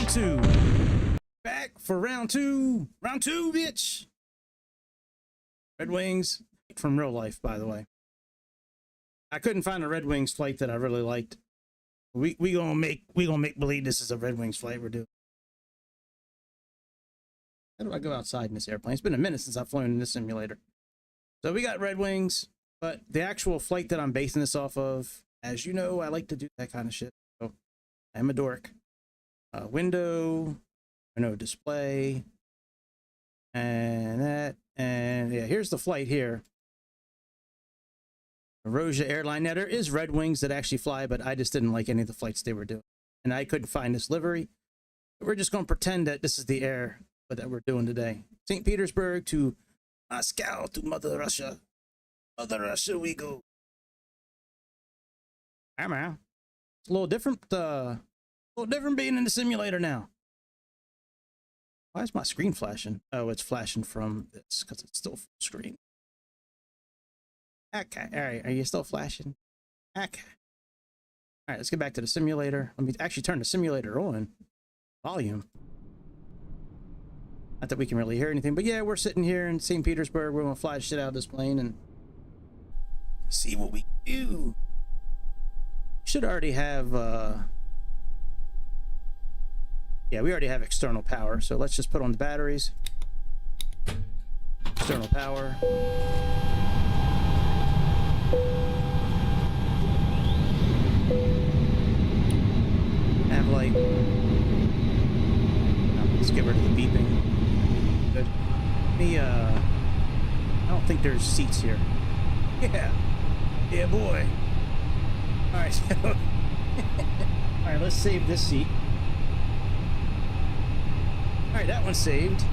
Round two. Back for round two. Round two, bitch. Red Wings from real life, by the way. I couldn't find a Red Wings flight that I really liked. We gonna make believe this is a Red Wings flight we're doing. How do I go outside in this airplane? It's been a minute since I've flown in this simulator. So we got Red Wings, but the actual flight that I'm basing this off of, as you know, I like to do that kind of shit. So I'm a dork. Window, no display, and that, and yeah, here's the flight here. Rosia airline. Now there is Red Wings that actually fly, but I just didn't like any of the flights they were doing, and I couldn't find this livery. We're just going to pretend that this is the air that we're doing today. St. Petersburg to Moscow to Mother Russia. Mother Russia we go. Hey man, it's a little different. Being in the simulator now. Why is my screen flashing? Oh, it's flashing from this because it's still full screen. Okay, all right. Are you still flashing? Okay. All right, let's get back to the simulator. Let me actually turn the simulator on. Volume. Not that we can really hear anything, but yeah, we're sitting here in St. Petersburg. We're gonna fly shit out of this plane and see what we do. Should already have yeah, we already have external power, so let's just put on the batteries. External power. Have light. No, let's get rid of the beeping. Good. Me, I don't think there's seats here. Yeah. Yeah, boy. Alright, so alright, let's save this seat. Alright, that one's saved.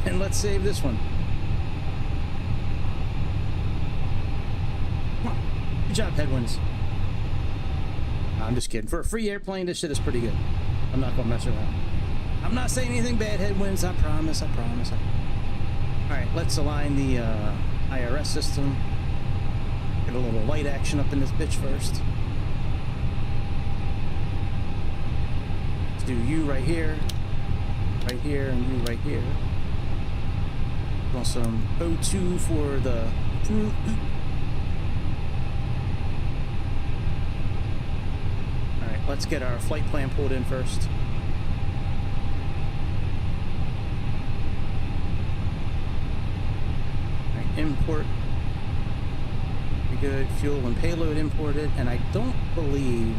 And let's save this one. Come on. Good job, Headwinds. I'm just kidding. For a free airplane, this shit is pretty good. I'm not gonna mess around. I'm not saying anything bad, Headwinds. I promise, I promise. Alright, let's align the IRS system. Get a little light action up in this bitch first. Let's do you right here. Right here and you right here. Want some O2 for the Alright, let's get our flight plan pulled in first. Alright, import. Pretty good. Fuel and payload imported, and I don't believe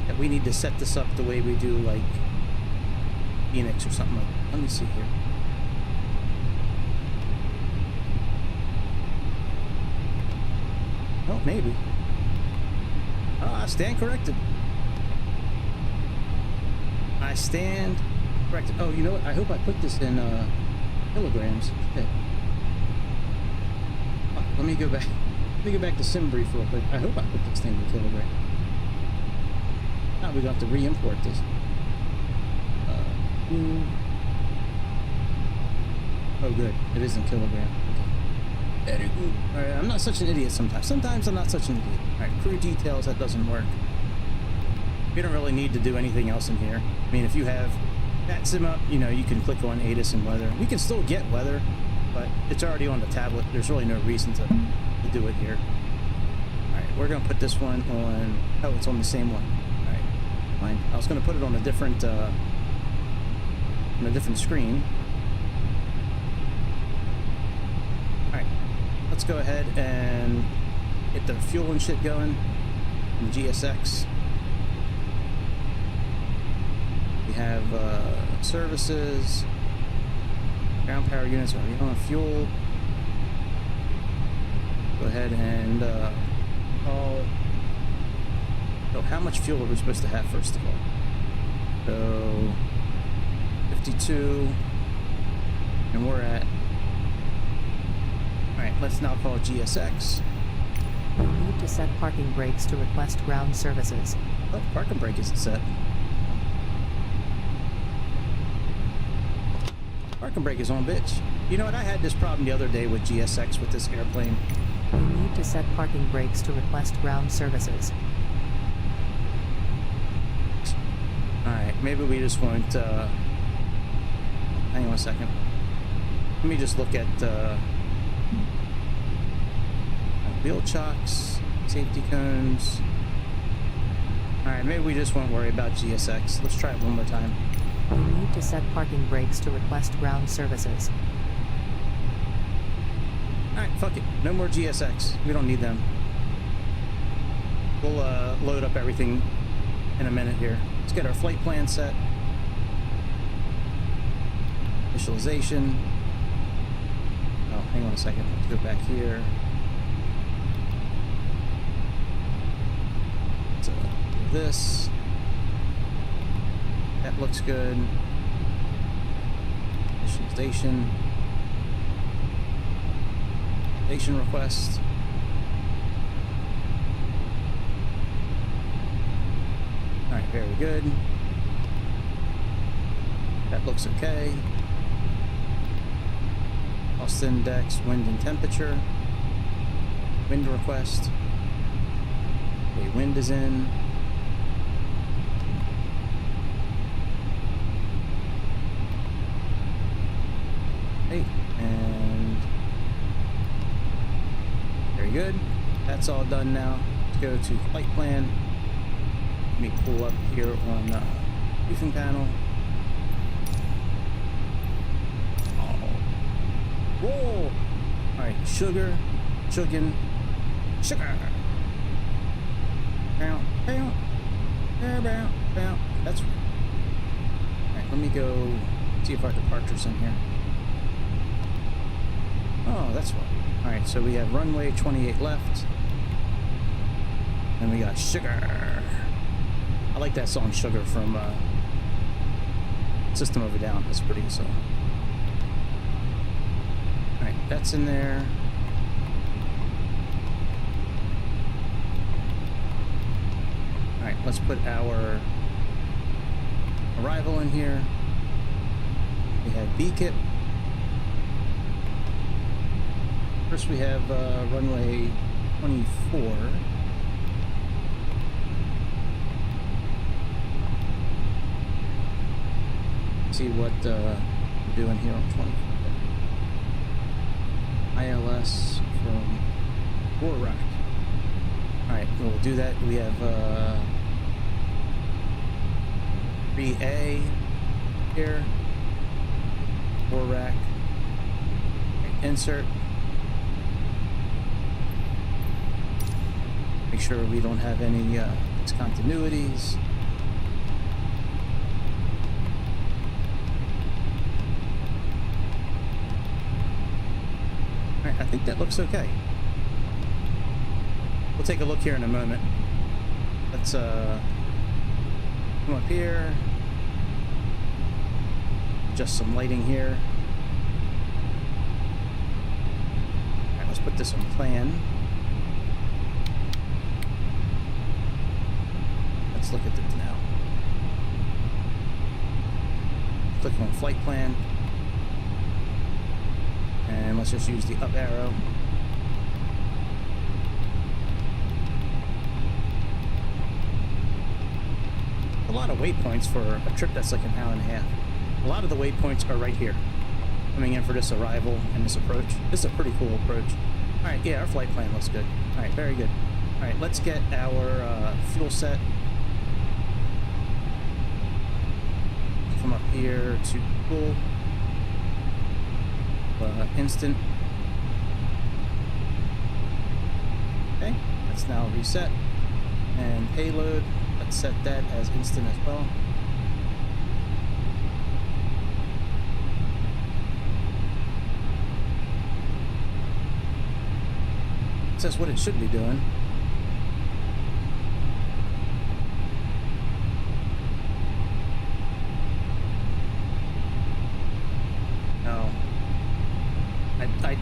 that we need to set this up the way we do like Phoenix or something like that. Let me see here. Oh, maybe. Oh, I stand corrected. I stand corrected. Oh, you know what? I hope I put this in kilograms. Shit. Oh, let me go back. Let me go back to SimBrief real quick. I hope I put this thing in kilograms. Now we got to re-import this. Oh, good. It is in kilogram. Okay. Very good. Alright, I'm not such an idiot sometimes. Sometimes I'm not such an idiot. Alright, crew details, that doesn't work. You don't really need to do anything else in here. I mean, if you have that sim up, you know, you can click on ATIS and weather. We can still get weather, but it's already on the tablet. There's really no reason to do it here. Alright, we're going to put this one on... Oh, it's on the same one. Alright, fine. I was going to put it on a different screen. Alright, let's go ahead and get the fuel and shit going in GSX. We have services, ground power units already on, fuel. Go ahead and call. So how much fuel are we supposed to have first of all? So 52, and we're at. All right, let's now call GSX. You need to set parking brakes to request ground services. Oh, parking brake isn't set. Parking brake is on, bitch. You know what? I had this problem the other day with GSX with this airplane. You need to set parking brakes to request ground services. Alright, maybe we just won't, hang on a second. Let me just look at, wheel chocks, safety cones. Alright, maybe we just won't worry about GSX. Let's try it one more time. You need to set parking brakes to request ground services. Alright, fuck it. No more GSX. We don't need them. We'll load up everything in a minute here. Let's get our flight plan set. Initialization. Oh, hang on a second. Let's go back here. Let's do this. That looks good. Initialization. Station request. Alright, very good. That looks okay. Cost index, wind and temperature. Wind request. Okay, wind is in. Okay, and very good. That's all done now. Let's go to flight plan. Let me pull up here on briefing panel. Oh. Whoa! Alright, sugar, chugging, sugar. Bow, bow, bow, bow, bow. That's right. Alright, let me go see if our departure's in here. Oh, that's right. Alright, so we have runway 28 left. And we got sugar. I like that song Sugar from System of a Down. That's pretty so. Alright, that's in there. Alright, let's put our arrival in here. We have BKIP. First we have runway 24. See what we're doing here on 24. ILS from Borak. Alright, we'll do that. We have 3A here. Borak. Insert. Make sure we don't have any discontinuities. Alright, I think that looks okay. We'll take a look here in a moment. Let's come up here. Adjust some lighting here. Alright, let's put this on plan. Let's look at this now. Click on flight plan. And let's just use the up arrow. A lot of waypoints for a trip that's like an hour and a half. A lot of the waypoints are right here. Coming in for this arrival and this approach. This is a pretty cool approach. Alright, yeah, our flight plan looks good. Alright, very good. Alright, let's get our fuel set. Come up here to fuel. Instant. Okay, that's now reset. And payload, let's set that as instant as well. It says what it should be doing.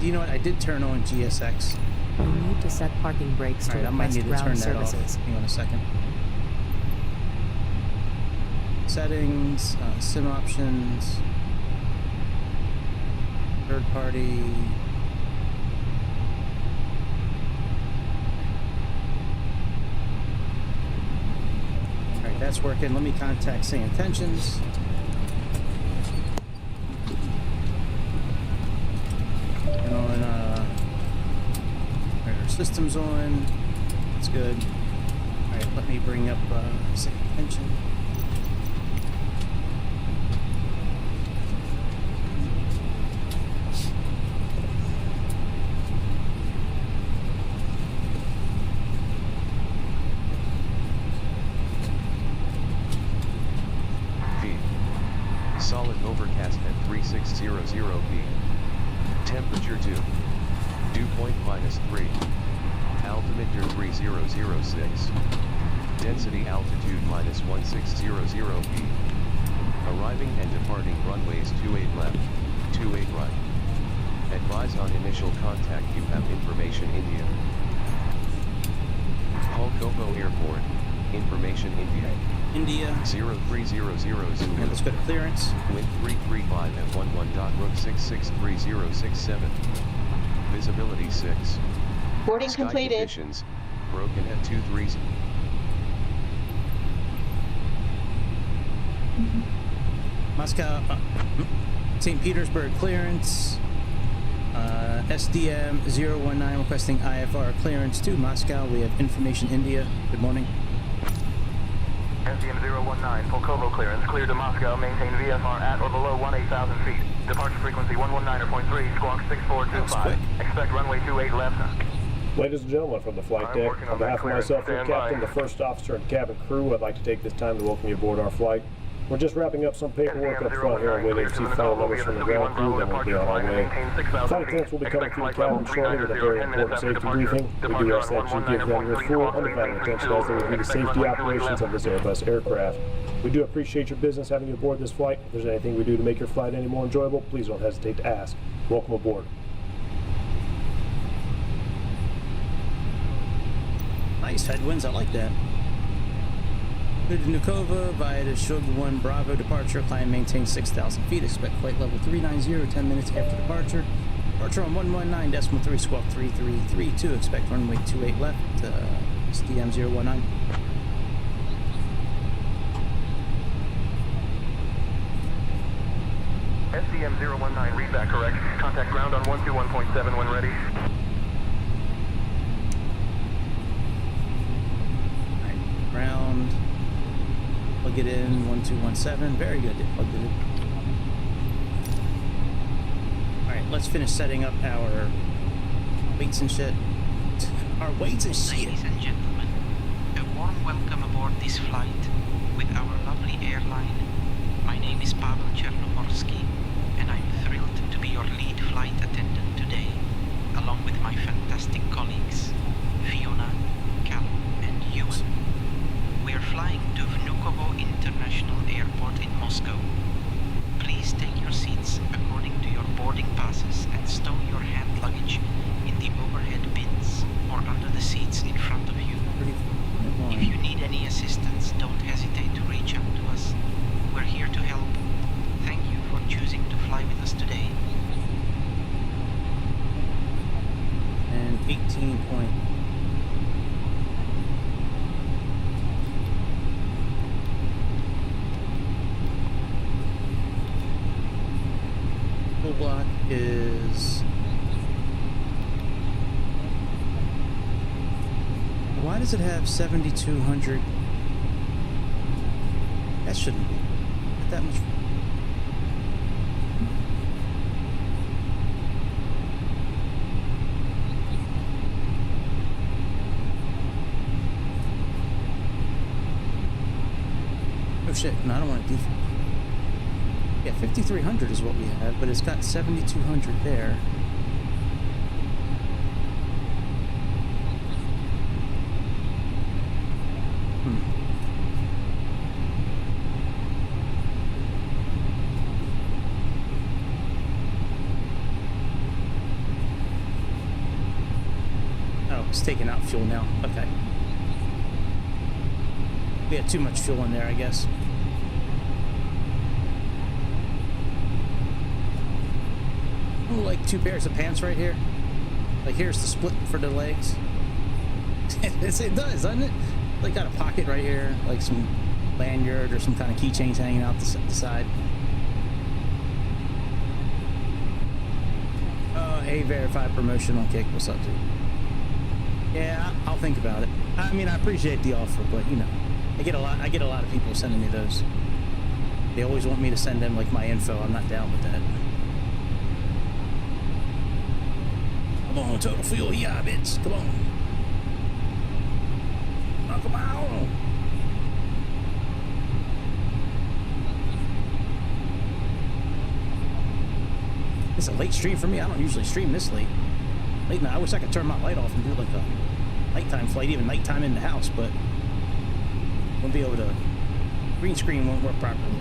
You know what? I did turn on GSX. You need to set parking brakes to Alright, I might request need to ground turn that off. services. Hang on a second. Settings, sim options, third party. Alright, that's working. Let me contact Sayintentions. And on, our system's on. That's good. All right, let me bring up Sayintention. Solid overcast at 3600 feet. Temperature 2. Dew point -3. Altimeter 3006. Density altitude -1600 feet. Arriving and departing runways 28 left, 28 right. Advise on initial contact you have information India. Pulkovo Airport, information India. India. 0300 Zulu. And let's go to clearance. Wind 335 at 11. Rook 663067. Visibility 6. Boarding Sky completed. Conditions, broken at 23. Moscow, St. Petersburg clearance. SDM 019 requesting IFR clearance to Moscow. We have information India. Good morning. SDM 019, Pulkovo clearance, clear to Moscow, maintain VFR at or below 18,000 feet. Departure frequency 119.3, squawk 6425. Expect runway 28 left. Ladies and gentlemen, from the flight deck, on behalf of myself, the captain, the first officer, and cabin crew, I'd like to take this time to welcome you aboard our flight. We're just wrapping up some paperwork up front here and waiting to see final numbers from the ground crew, then we'll be on our way. Flight attendants will be coming through the cabin shortly with a very important safety briefing. We do ask that you give them your full, undivided attention as they review the safety operations of this Airbus aircraft. We do appreciate your business having you aboard this flight. If there's anything we do to make your flight any more enjoyable, please don't hesitate to ask. Welcome aboard. Nice headwinds, I like that. Good to Nukova via the Shug 1 Bravo departure. Climb maintain 6,000 feet. Expect flight level 390 10 minutes after departure. Departure on 119.3 squawk 3332. Expect runway 28 left. SDM 019. SDM 019, read back correct. Contact ground on 121.7 when ready. Alright, ground. Plug it in 1217. Very good. They plugged it in. Alright, let's finish setting up our weights and shit. Our weights and shit. Ladies and gentlemen, a warm welcome aboard this flight with our lovely airline. My name is Pavel Chernohorsky, and I'm thrilled to be your lead flight attendant today, along with my fantastic colleagues, Fiona, Cal, and Ewan. We are flying to Vnukovo International Airport in Moscow. Please take your seats according to your boarding passes and stow your hand luggage in the overhead bins or under the seats in front of you. If you need any assistance, don't hesitate to reach out to us. We're here to help. Thank you for choosing to fly with us today. And 18 point. Full block is. Why does it have 7,200? That shouldn't be. Not that much. Oh shit, no, I don't want to default. Yeah, 5,300 is what we have, but it's got 7,200 there. Oh, it's taking out fuel now. Okay. We had too much fuel in there, I guess. Ooh, like 2 pairs of pants right here. Like here's the split for the legs. It does, doesn't it? Like got a pocket right here, like some lanyard or some kind of keychains hanging out the side. A verified promotional kick. What's up, dude? Yeah, I'll think about it. I mean, I appreciate the offer, but you know, I get a lot of people sending me those. They always want me to send them like my info. I'm not down with that. Come on, total fuel, yeah, bits. Come on. Oh, come on. It's a late stream for me. I don't usually stream this late. Late night. I wish I could turn my light off and do like a nighttime flight, even nighttime in the house, but won't be able to. Green screen won't work properly.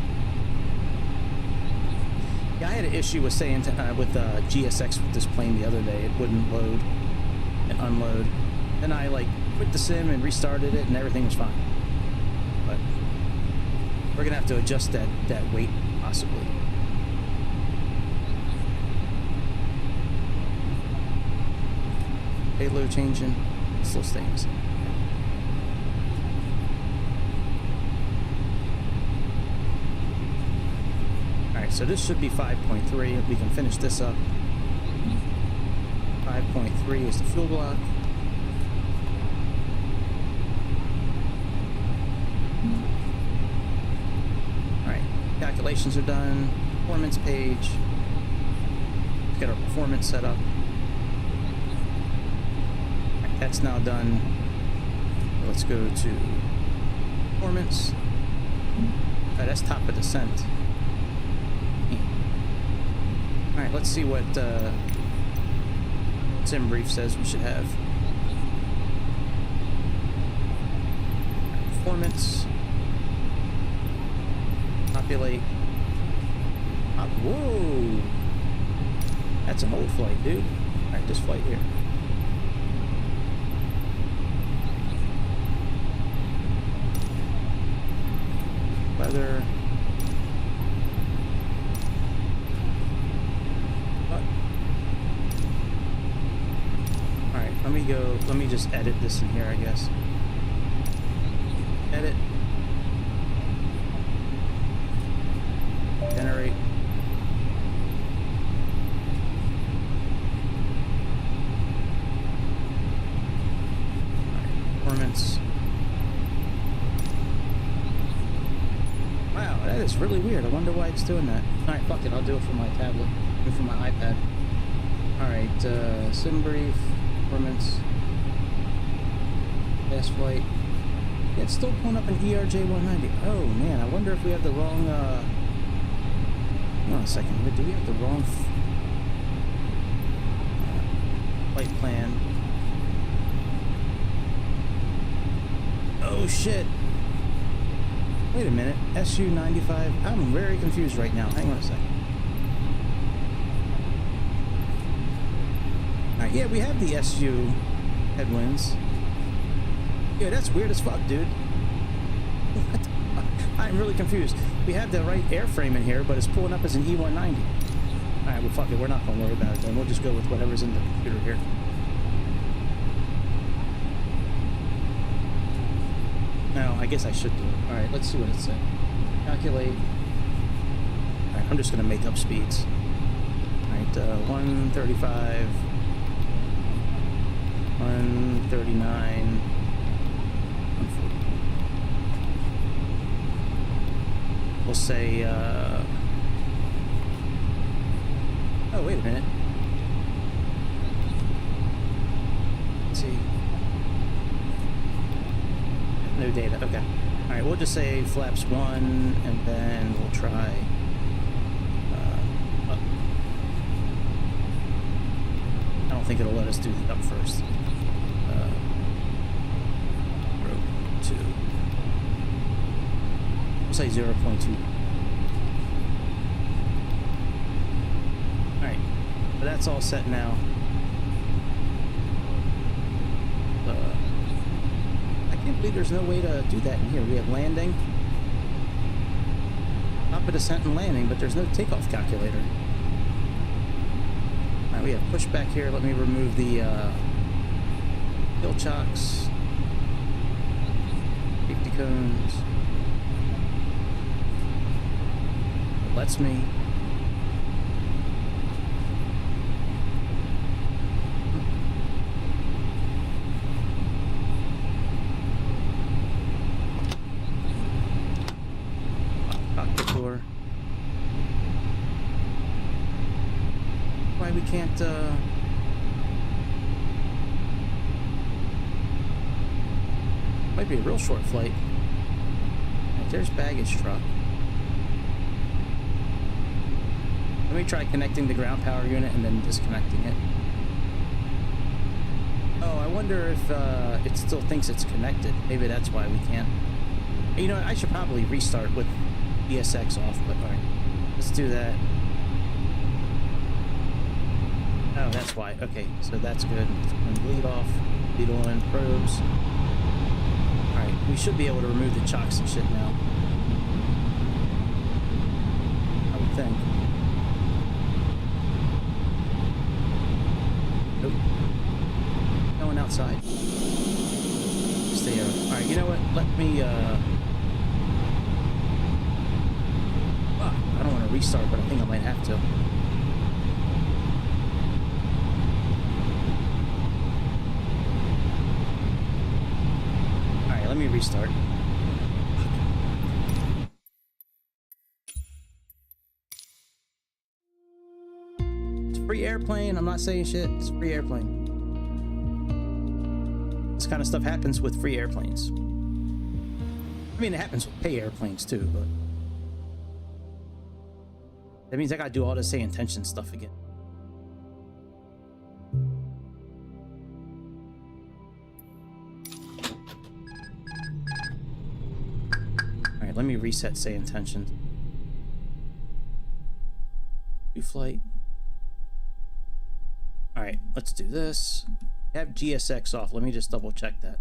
Yeah, I had an issue with with GSX with this plane the other day. It wouldn't load and unload. Then I like quit the sim and restarted it, and everything was fine. But we're gonna have to adjust that weight possibly. Payload changing, still stays. Alright, so this should be 5.3. We can finish this up. 5.3 is the fuel block. Alright, calculations are done. Performance page. Let's get our performance set up. That's now done. Let's go to performance. Right, that's top of descent. Alright, let's see what sim brief says we should have. Performance. Populate. Whoa! That's an old flight, dude. Alright, this flight here. Weather. What? Alright, let me just edit this in here, I guess. Edit. Generate. Alright, performance. That is really weird. I wonder why it's doing that. Alright, fuck it. I'll do it from my tablet. Do it from my iPad. Alright, sim brief. Performance. Fast flight. Yeah, it's still pulling up an ERJ-190. Oh, man. I wonder if we have the wrong, Hold on a second. Do we have the wrong flight plan? Oh, shit. Wait a minute, SU-95. I'm very confused right now. Hang on a second. Alright, yeah, we have the SU headwinds. Yeah, that's weird as fuck, dude. What? I'm really confused. We have the right airframe in here, but it's pulling up as an E190. Alright, well, fuck it. We're not going to worry about it then. We'll just go with whatever's in the computer here. No, I guess I should do it. Alright, let's see what it said. Calculate. Alright, I'm just going to make up speeds. Alright, 135, 139, 140. We'll say, oh, wait a minute. Let's see. No data, okay. Alright, we'll just say flaps 1, and then we'll try up. I don't think it'll let us do the up first. Row 2. We'll say 0.2. Alright, but that's all set now. I can't believe there's no way to do that in here. We have landing, top of descent and landing, but there's no takeoff calculator. Alright, we have pushback here. Let me remove the hill chocks, safety cones. lets me. Cockpit door. Why we can't, might be a real short flight. Right, there's baggage truck. Let me try connecting the ground power unit and then disconnecting it. Oh, I wonder if it still thinks it's connected. Maybe that's why we can't. You know what? I should probably restart with ESX off, but alright. Let's do that. Oh, that's why. Okay, so that's good. Lead off, lead on, probes. Alright, we should be able to remove the chocks and shit now. I would think. Nope. Going outside. Stay out. Alright, you know what? Let me, I don't want to restart, but I think I might have to. Alright, let me restart. It's a free airplane. I'm not saying shit. It's a free airplane. This kind of stuff happens with free airplanes. I mean, it happens with pay airplanes too, but that means I gotta do all this Sayintentions stuff again. Alright, let me reset Sayintentions. Do flight. Alright, let's do this. Have GSX off. Let me just double check that.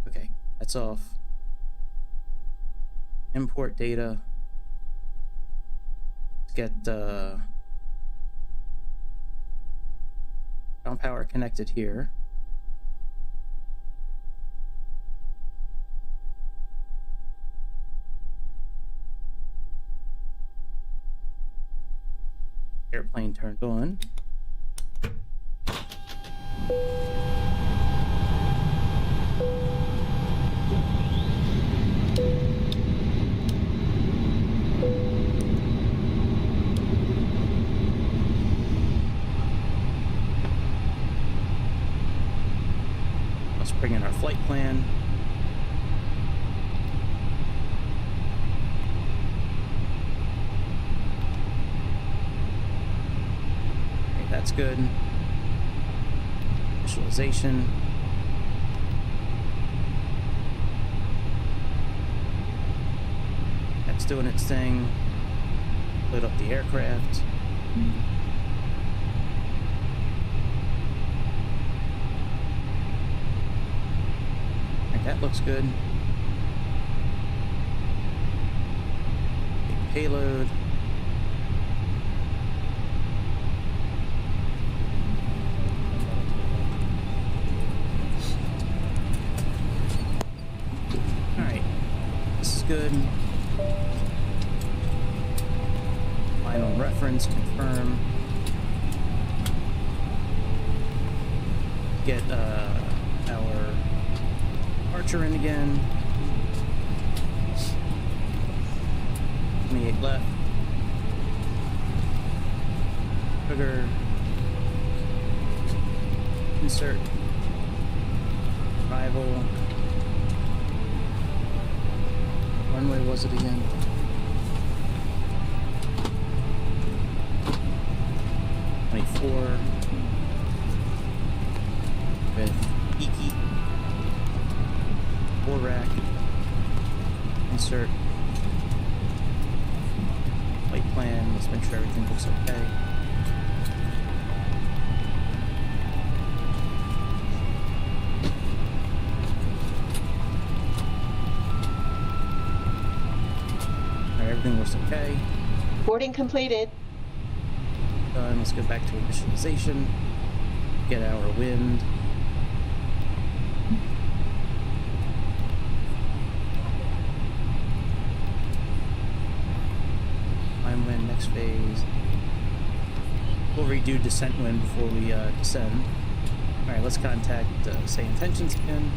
Okay, that's off. Import data. Let's get ground power connected here. Airplane turned on. Let's bring in our flight plan. That's good. Visualization. That's doing its thing. Load up the aircraft. Alright, that looks good. Big payload. Good. Final reference, confirm. Get our departure in again. 28 left. Trigger. Insert. Arrival. Runway was it again? .24 with EEE 4 rack. Insert flight plan. Let's make sure everything looks okay. Everything looks okay. Boarding completed. Done. Let's go back to visualization. get our wind. Climb wind, next phase. We'll redo descent wind before we descend. Alright, let's contact Sayintentions again.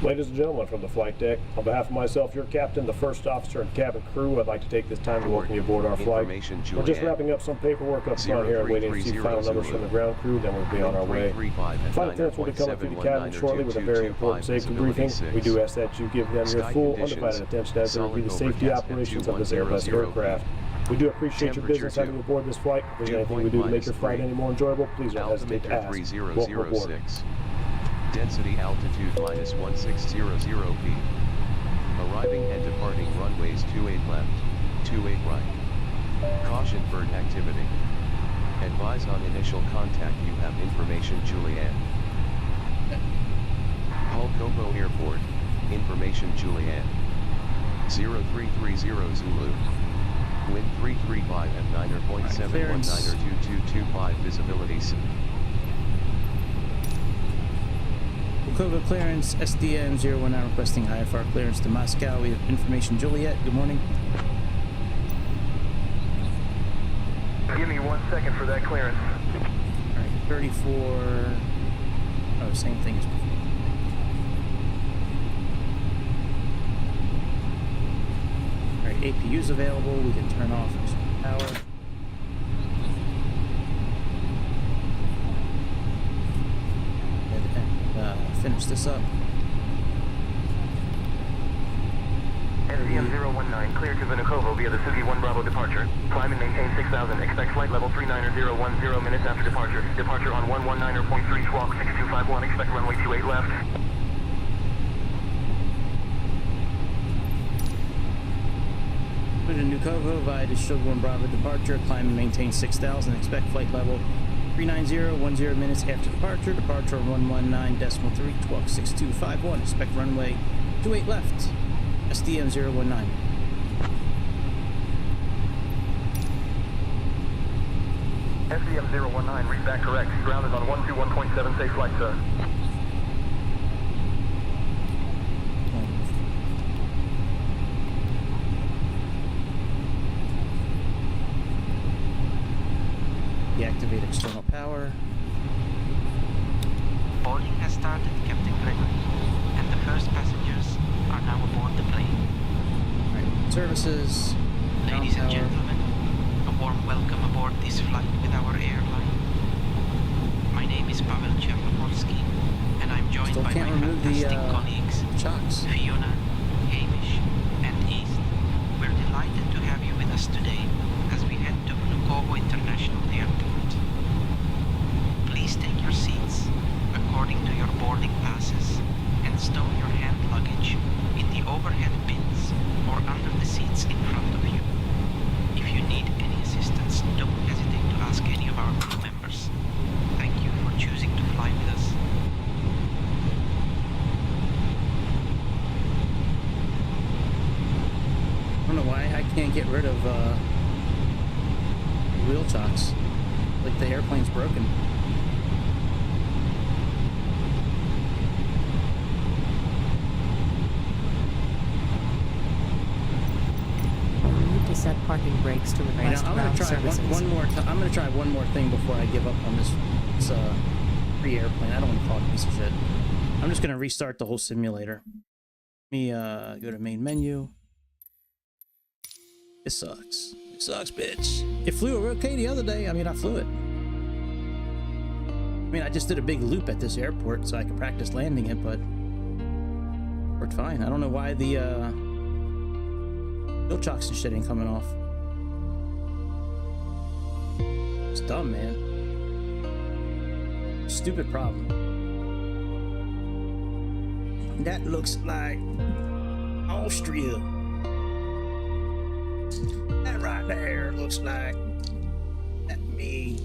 Ladies and gentlemen from the flight deck, on behalf of myself, your captain, the first officer, and cabin crew, I'd like to take this time to welcome you aboard our flight. We're just wrapping up some paperwork up front here and waiting to see final numbers from the ground crew, then we'll be on our way. Flight attendants will be coming through the cabin shortly with a very important safety briefing. We do ask that you give them your full, undivided attention as they review the safety operations of this Airbus aircraft. We do appreciate your business having you aboard this flight. If there's anything we do to make your flight any more enjoyable, please don't hesitate to ask. Welcome aboard. Density altitude minus 1600 feet. Arriving and departing runways 28 left, 28 right. Caution bird activity. Advise on initial contact you have information Juliet. Pulkovo Airport, information Juliet. 0330 Zulu. Wind 335 at 9.719 or 2225 visibility. Pulkovo clearance, SDM-019 requesting IFR clearance to Moscow. We have information Juliet. Good morning. Give me 1 second for that clearance. Alright, 34. Oh, same thing as before. Alright, APU's available. We can turn off power. Finish this up. SDM-019 cleared to Vnukovo via the Sugi 1 Bravo departure. Climb and maintain 6000. Expect flight level 39010 minutes after departure. Departure on 119.3 squawk 6251. Expect runway 28 left. Clear to Vnukovo via the Sugi 1 Bravo departure. Climb and maintain 6000. Expect flight level 39010 minutes after departure. Departure on 119.3 squawk 6251. Expect runway 28 left. SDM-019. SDM-019, read back correct. Ground is on 121.7, safe flight, sir. Deactivate external power. Boarding has started, Captain Gregory, and the first passengers are now aboard the plane. Alright, services. Ladies and power. gentlemen, a warm welcome aboard this flight with our airline. My name is Pavel Chernohorsky, and I'm joined Still by can't my remove the fantastic colleagues, chocks. Fiona, Hamish, and East. We're delighted to have you with us today as we head to Vnukovo International Airport. Please take your seats according to your boarding passes and stow your hand luggage in the overhead bins or under the seats in front of you. If you need any assistance, don't hesitate to ask any of our crew members. Thank you for choosing to fly with us. I don't know why I can't get rid of wheel chocks. Like the airplane's broken. You need to set parking brakes to Right, request now, I'm gonna ground try services. I'm gonna try one more thing before I give up on this free airplane. I don't want to call it a piece of shit. I'm just gonna restart the whole simulator. Let me go to main menu. It sucks. It sucks, bitch. It flew okay the other day. I mean, I flew it. I mean, I just did a big loop at this airport so I could practice landing it, but worked fine. I don't know why the wheel chocks and shit ain't coming off. It's dumb, man. Stupid problem. That looks like Austria. That right there looks like that me.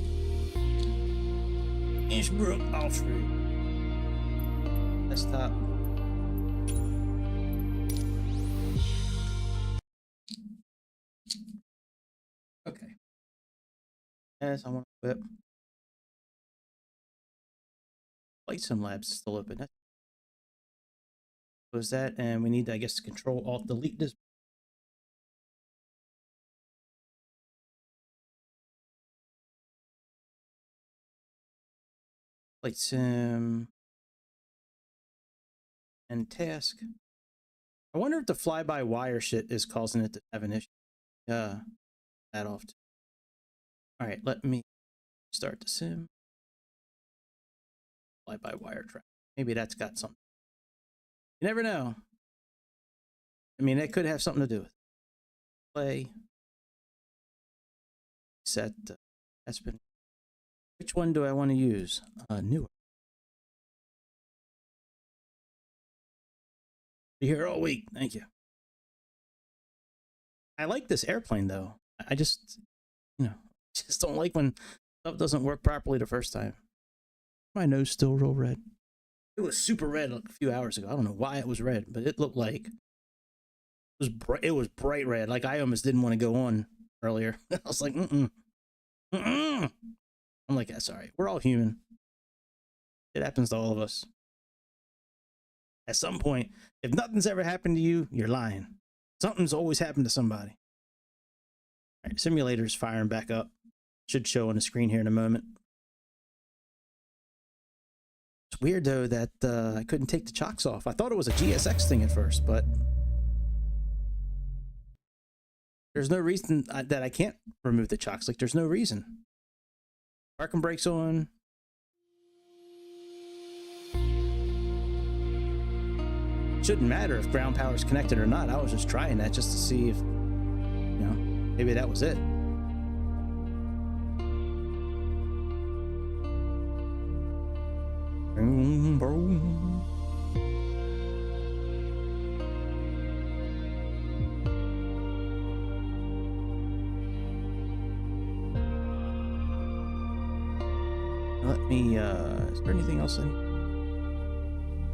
Innsbruck, Austria. Desktop. Yes, I want to whip. Flight Sim Labs is still open. Close that, and we need, I guess, to Control Alt Delete this. Flight Sim and task. I wonder if the fly-by-wire shit is causing it to have an issue. That off. All right, let me start the sim. Fly-by-wire track. Maybe that's got something. You never know. I mean, it could have something to do with it. Play. Set. That's been. Which one do I want to use? Newer. You're here all week. Thank you. I like this airplane though. I just, you know, just don't like when stuff doesn't work properly the first time. My nose still real red. It was super red like a few hours ago. I don't know why it was red, but it looked like it was bright red. Like I almost didn't want to go on earlier. I was like, I'm like, that's all right. We're all human. It happens to all of us. At some point, if nothing's ever happened to you, you're lying. Something's always happened to somebody. All right, simulator's firing back up. Should show on the screen here in a moment. It's weird though that I couldn't take the chocks off. I thought it was a GSX thing at first, but there's no reason that I can't remove the chocks. Like there's no reason. Parking brakes on. Shouldn't matter if ground power is connected or not. I was just trying that just to see if, you know, maybe that was it. Boom, boom. Let me, is there anything else I need?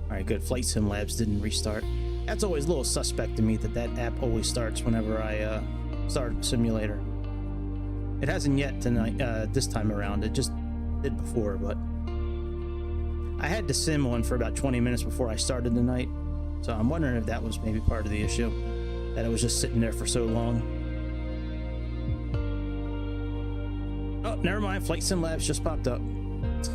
All right, good. Flight Sim Labs didn't restart. That's always a little suspect to me that that app always starts whenever I start a simulator. It hasn't yet tonight, this time around. It just did before, but I had the sim on for about 20 minutes before I started tonight. So I'm wondering if that was maybe part of the issue, that it was just sitting there for so long. Oh, never mind. Flight Sim Labs just popped up.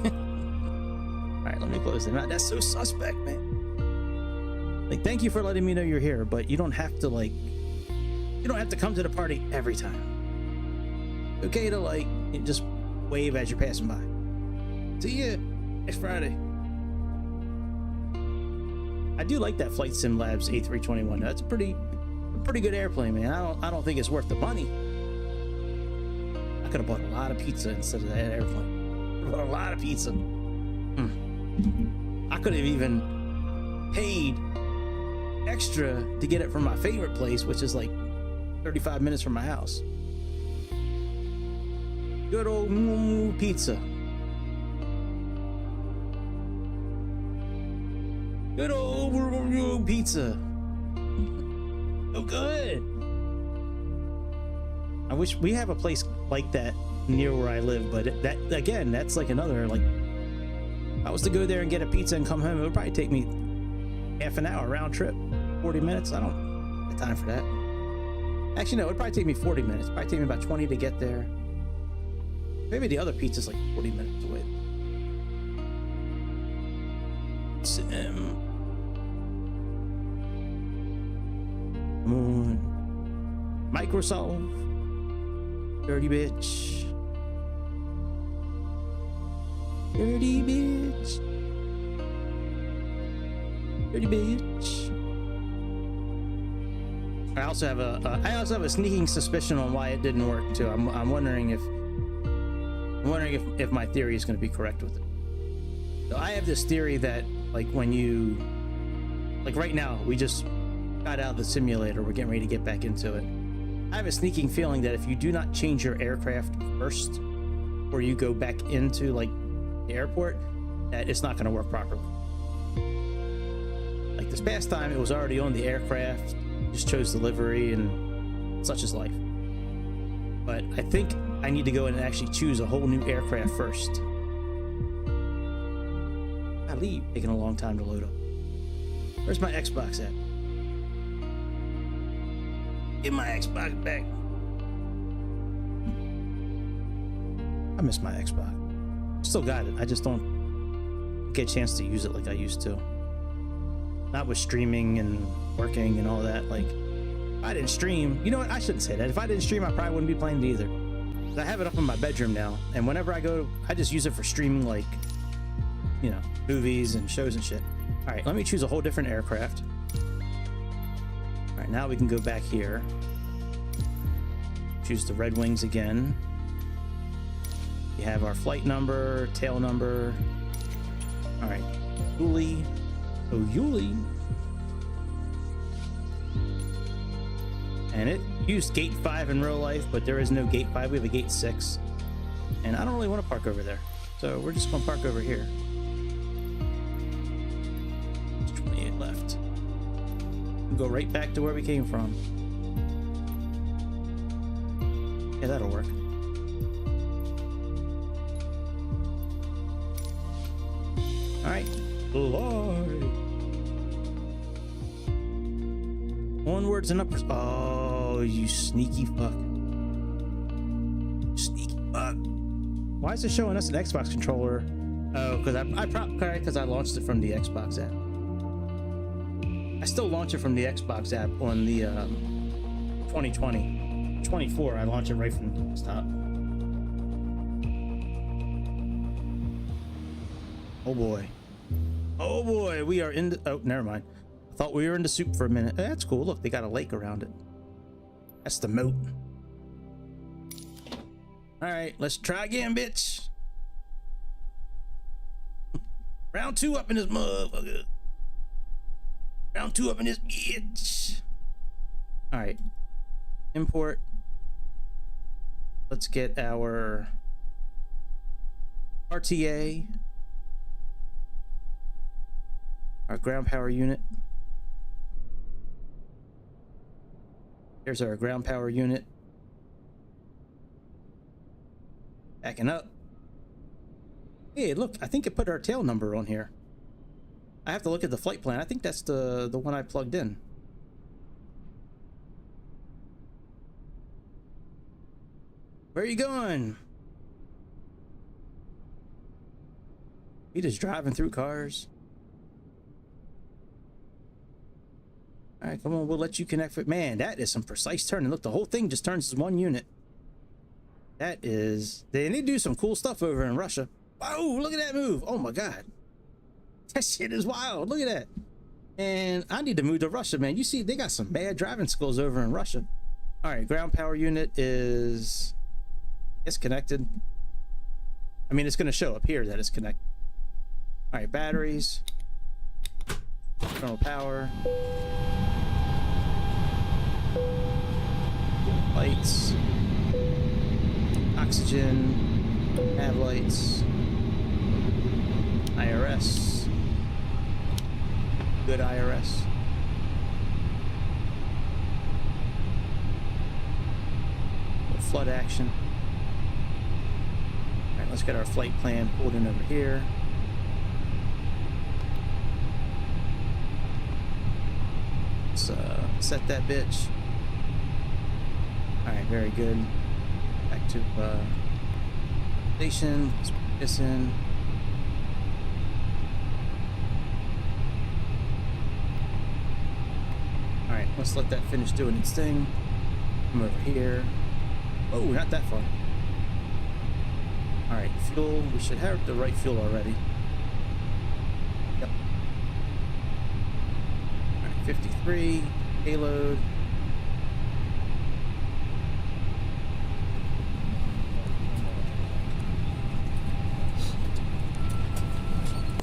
All right, let me close them out. That's so suspect, man. Like, thank you for letting me know you're here, but you don't have to, like, you don't have to come to the party every time. Okay to, like, just wave as you're passing by. See ya next Friday. I do like that Flight Sim Labs A320. That's a pretty good airplane, man. I don't think it's worth the money. I could have bought a lot of pizza instead of that airplane. I bought a lot of pizza. I could have even paid extra to get it from my favorite place, which is like 35 minutes from my house. Good old pizza. Good old pizza. So good. I wish we have a place like that near where I live, but that again, that's like another, like, if I was to go there and get a pizza and come home, it would probably take me half an hour round trip, 40 minutes. I don't have time for that. Actually, no, it would probably take me 40 minutes. It'd probably take me about 20 to get there. Maybe the other pizza's like 40 minutes away. Sim. Moon. Microsoft. Dirty bitch. Dirty bitch. Dirty bitch. I also have a sneaking suspicion on why it didn't work too. I'm wondering if my theory is going to be correct with it. So I have this theory that, like, when you, like right now, we just got out of the simulator. We're getting ready to get back into it. I have a sneaking feeling that if you do not change your aircraft first, or you go back into like the airport, that it's not going to work properly. Like this past time, it was already on the aircraft, just chose delivery, and such is life. But I think I need to go in and actually choose a whole new aircraft first. Golly, taking a long time to load up. Where's my Xbox at? Get my Xbox back. I miss my Xbox. Still got it. I just don't get a chance to use it like I used to. Not with streaming and working and all that. Like, if I didn't stream, you know what? I shouldn't say that. If I didn't stream, I probably wouldn't be playing it either. I have it up in my bedroom now, and whenever I go, I just use it for streaming, like, you know, movies and shows and shit. All right, let me choose a whole different aircraft. All right, now we can go back here. Choose the Red Wings again. You have our flight number, tail number. All right, ULLI. Oh, ULLI. And it used gate 5 in real life, but there is no gate 5. We have a gate 6. And I don't really want to park over there. So we're just going to park over here. 28 left. We'll go right back to where we came from. Yeah, that'll work. All right. Fly. Onwards and upwards. Oh, you sneaky fuck. Sneaky fuck. Why is it showing us an Xbox controller? Oh, because because I launched it from the Xbox app. I still launch it from the Xbox app on the 2020. 24, I launch it right from the desktop. Oh boy. Oh boy, we are in the... Oh, never mind. I thought we were in the soup for a minute. That's cool. Look, they got a lake around it. That's the moat. All right, let's try again, bitch. Round 2 up in this motherfucker. Round 2 up in this bitch. All right. Import. Let's get our RTA. Our ground power unit. Here's our ground power unit. Backing up. Hey, look, I think it put our tail number on here. I have to look at the flight plan. I think that's the one I plugged in. Where are you going? We just driving through cars. All right, come on, we'll let you connect with... Man, that is some precise turning. Look, the whole thing just turns as one unit. That is... They do some cool stuff over in Russia. Whoa, look at that move. Oh my God. That shit is wild. Look at that. And I need to move to Russia, man. You see, they got some bad driving skills over in Russia. All right, ground power unit is... It's connected. I mean, it's going to show up here that it's connected. All right, batteries. Internal power. Lights. Oxygen. Nav lights. IRS. Good IRS. Flood action. All right, let's get our flight plan pulled in over here. Let's set that bitch. All right, very good. Back to station. Let's put this in. All right, let's let that finish doing its thing. Come over here. Oh, not that far. All right, fuel. We should have the right fuel already. Yep. All right, 53. Payload.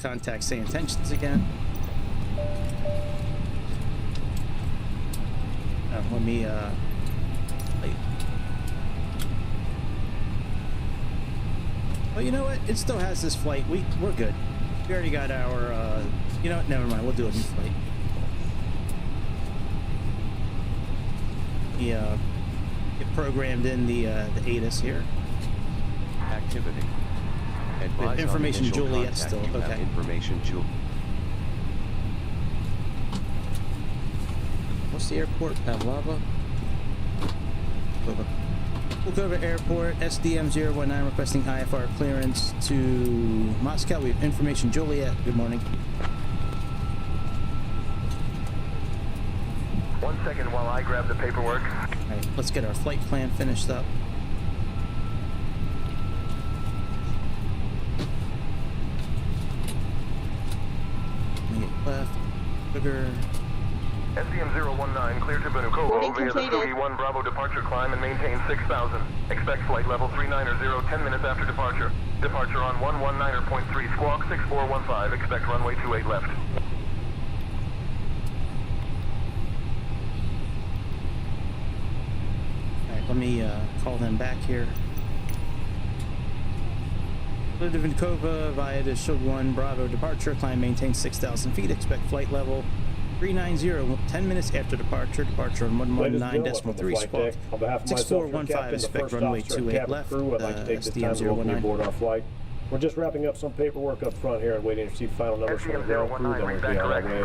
Contact Sayintentions again. Let me wait. Well, you know what? It still has this flight. We're good. We already got our you know what? Never mind. We'll do a new flight. Yeah, it programmed in the ATIS here. activity. Advise information on initial Juliet contact. still, You have okay. information What's the airport? Pavlova? Pulkovo Airport, SDM019 requesting IFR clearance to Moscow. We have information Juliet. Good morning. 1 second while I grab the paperwork. Alright, let's get our flight plan finished up. Left, sugar. SDM019 clear to Vnukovo via the Sugi-1 Bravo departure, climb and maintain 6,000. Expect flight level 390, 10 minutes after departure. Departure on 119.3, squawk 6415. Expect runway 28 left. Alright, let me call them back here. Clear to Vnukovo via the Sugi-1 Bravo departure, climb maintain 6,000 feet. Expect flight level 390, 10 minutes after departure. Departure on 119.3, squawk 6415. Expect runway 28 left. I'd like to take this time to welcome you aboard our flight. We're just wrapping up some paperwork up front here and waiting to receive final numbers from the ground crew. Then we'll be on our way.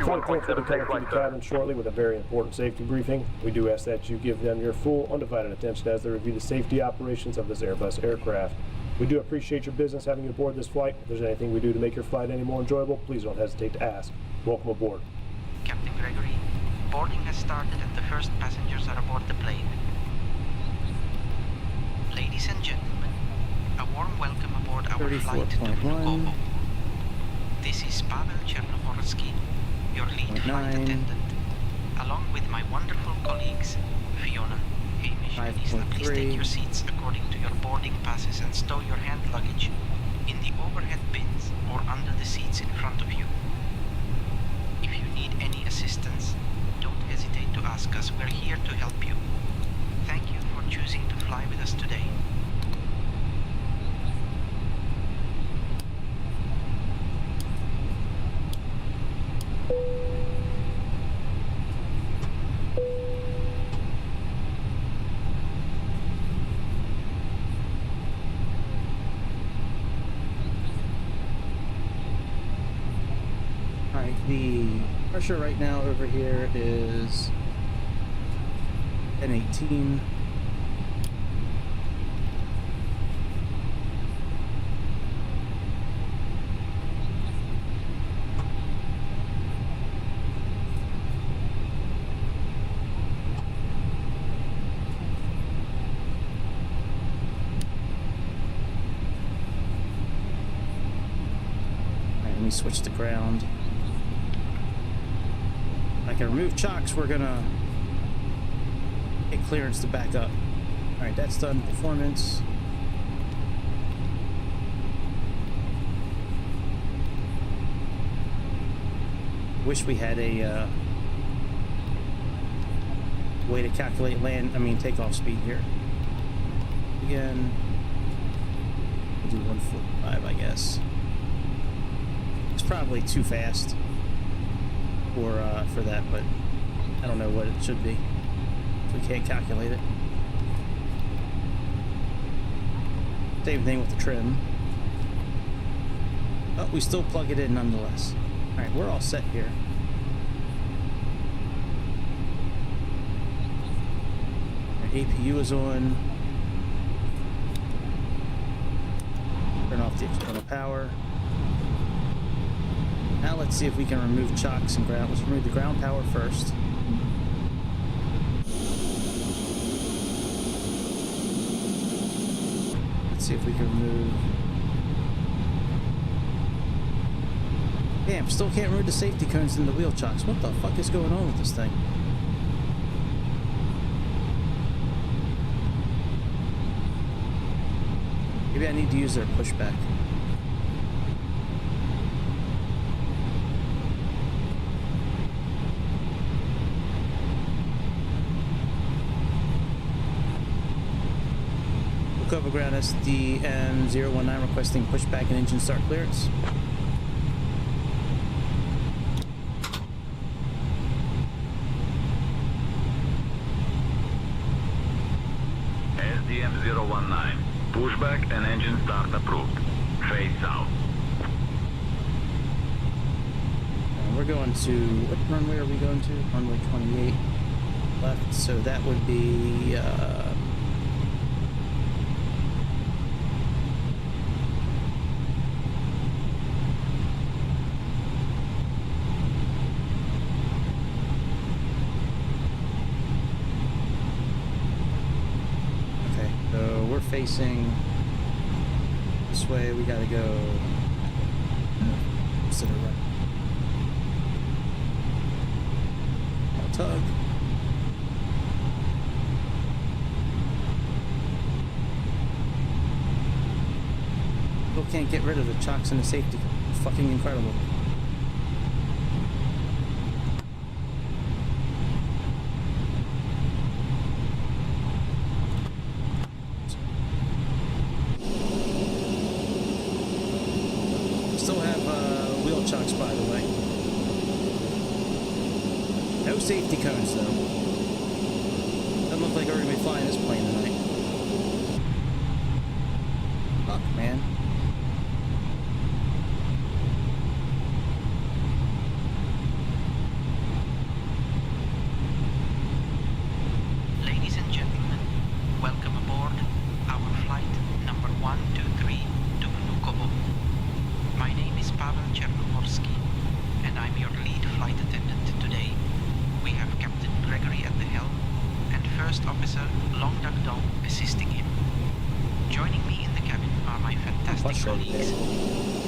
Flight crew will be coming through the cabin shortly with a very important safety briefing. We do ask that you give them your full, undivided attention as they review the safety operations of this Airbus aircraft. We do appreciate your business having you aboard this flight. If there's anything we do to make your flight any more enjoyable, please don't hesitate to ask. Welcome aboard. Captain Gregory, boarding has started and the first passengers are aboard the plane. Ladies and gentlemen, a warm welcome aboard our flight to 34.1. Vnukovo. This is Pavel Chernohorsky, your lead flight attendant, along with my wonderful colleagues, Fiona, Hamish, and Isla. Please 5.3. take your seats according to your boarding passes and stow your hand luggage in the overhead bins or under the seats in front of you. If you need any assistance, don't hesitate to ask us. We're here to help you. Thank you for choosing to fly with us today. Alright, the pressure right now over here is 1018. Alright, let me switch to ground. I can remove chocks, we're gonna get clearance to back up. Alright, that's done. Performance. Wish we had a way to calculate takeoff speed here. Again, we'll do 145, I guess. It's probably too fast for that, but I don't know what it should be. We can't calculate it. Same thing with the trim. Oh, we still plug it in nonetheless. Alright, we're all set here. Our APU is on. Turn off the external power. Now let's see if we can remove chocks and ground. Let's remove the ground power first. Let's see if we can remove... Damn, still can't remove the safety cones and the wheel chocks. What the fuck is going on with this thing? Maybe I need to use their pushback. Cover ground SDM019 requesting pushback and engine start clearance. SDM019, Pushback and engine start approved. Face south. We're going to, what runway are we going to? Runway 28 left, so that would be, okay, so we're facing this way, we gotta go, to the right. Tug. Still can't get rid of the chocks and the safety. Fucking incredible. Still have wheel chocks, by the way. No safety cones, though. Doesn't look like we're gonna be flying this plane tonight. Fuck, man. Ladies and gentlemen, welcome aboard our flight number 123 to Vnukovo. My name is Pavel Chernohorsky, and I'm your lead flight attendant today. We have Captain Gregory at the helm and First Officer Long Duck Dong assisting him. Joining me in the cabin are my fantastic colleagues,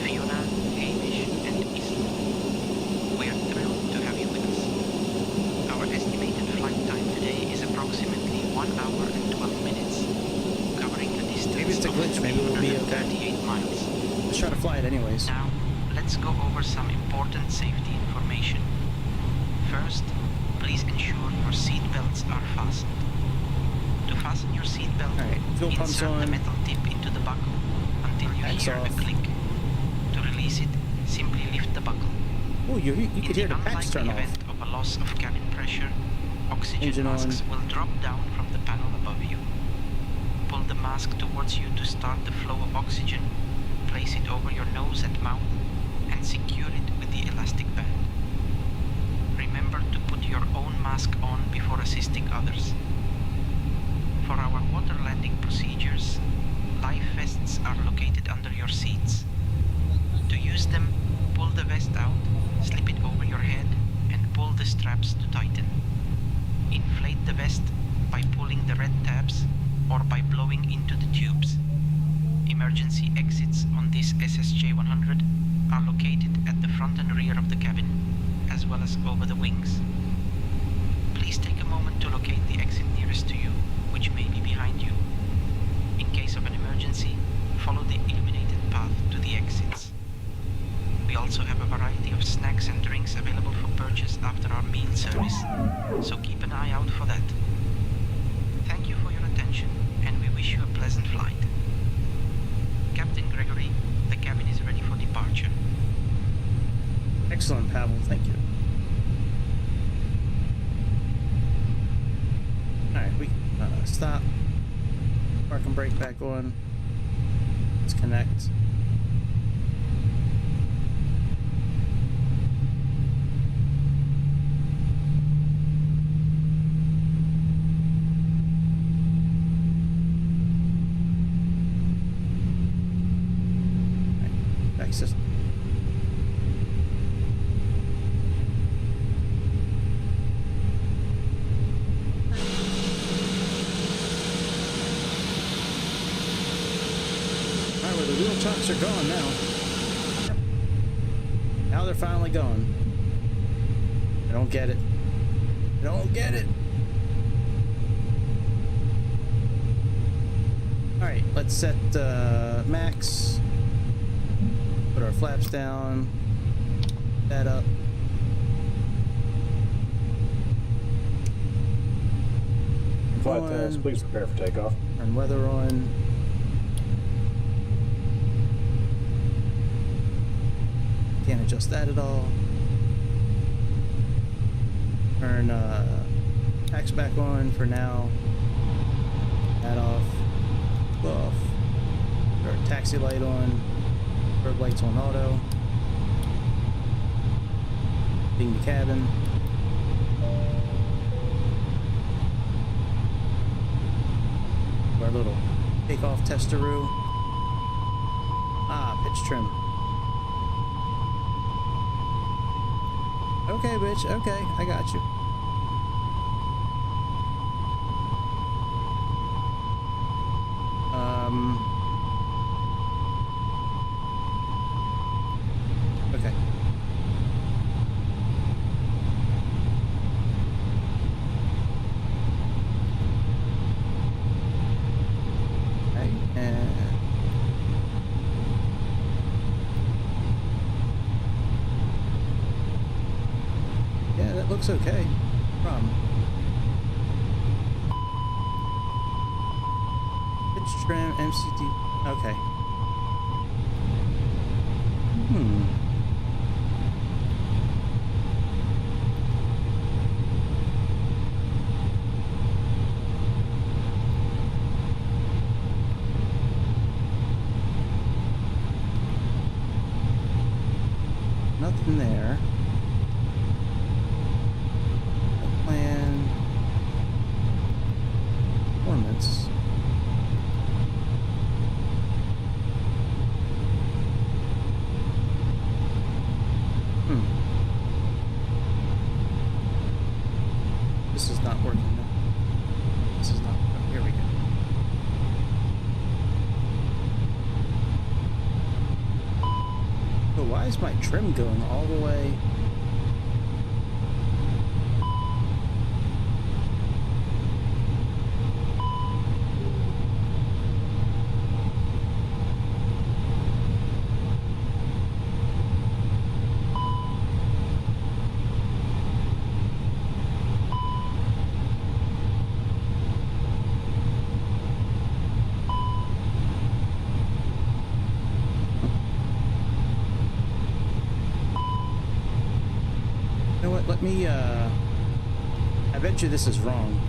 Fiona, Hamish, and Isla. We are thrilled to have you with us. Our estimated flight time today is approximately 1 hour and 12 minutes, covering a distance Maybe it's a glitch, of maybe we'll be okay. 38 miles. Let's try to fly it anyways. Now, let's go over some important safety information. First, please ensure your seat belts are fastened. To fasten your seat belt, Alright, fuel pumps insert the on. metal tip into the buckle until you Packs hear off. a click. To release it, simply lift the buckle. Oh, you In could hear the packs turn off. event of a loss of cabin pressure, oxygen Engine masks on. will drop down from the panel above you. Pull the mask towards you to start the flow of oxygen, place it over your nose and mouth, and secure it with the elastic band. Remember to put your own mask on before assisting others. For our water landing procedures, life vests are located under your seats. To use them, pull the vest out, slip it over your head, and pull the straps to tighten. Inflate the vest by pulling the red tabs or by blowing into the tubes. Emergency exits on this SSJ-100 are located at the front and rear of the cabin, as well as over the wings. Please take a moment to locate the exit nearest to you, which may be behind you. In case of an emergency, follow the illuminated path to the exits. We also have a variety of snacks and drinks available for purchase after our meal service, so keep an eye out for that. Thank you for your attention, and we wish you a pleasant flight. Captain Gregory, the cabin is ready for departure. Excellent, Pavel. Thank you. Alright, we stop. Park and brake back on. Let's connect. Alright, back system. The wheel chocks are gone now. Now they're finally gone. I don't get it. I don't get it. Alright, let's set max. Put our flaps down. That up. Flight test, please prepare for takeoff. Turn weather on. Can't adjust that at all. Turn packs back on for now. That off. Off. taxi light on. Strobe lights on auto. Being the cabin. Our little takeoff testeroo. Ah, pitch trim. Okay, bitch. Okay, I got you. Okay. Okay, and yeah, that looks okay. Problem. Pitch trim, MCD. Okay. Nothing there. Plan. Performance. This is not working. No. This is not. Oh, here we go. But why is my trim going all the way? Let me, I bet you this is wrong.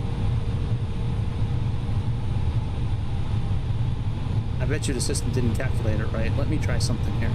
I bet you the system didn't calculate it right. Let me try something here.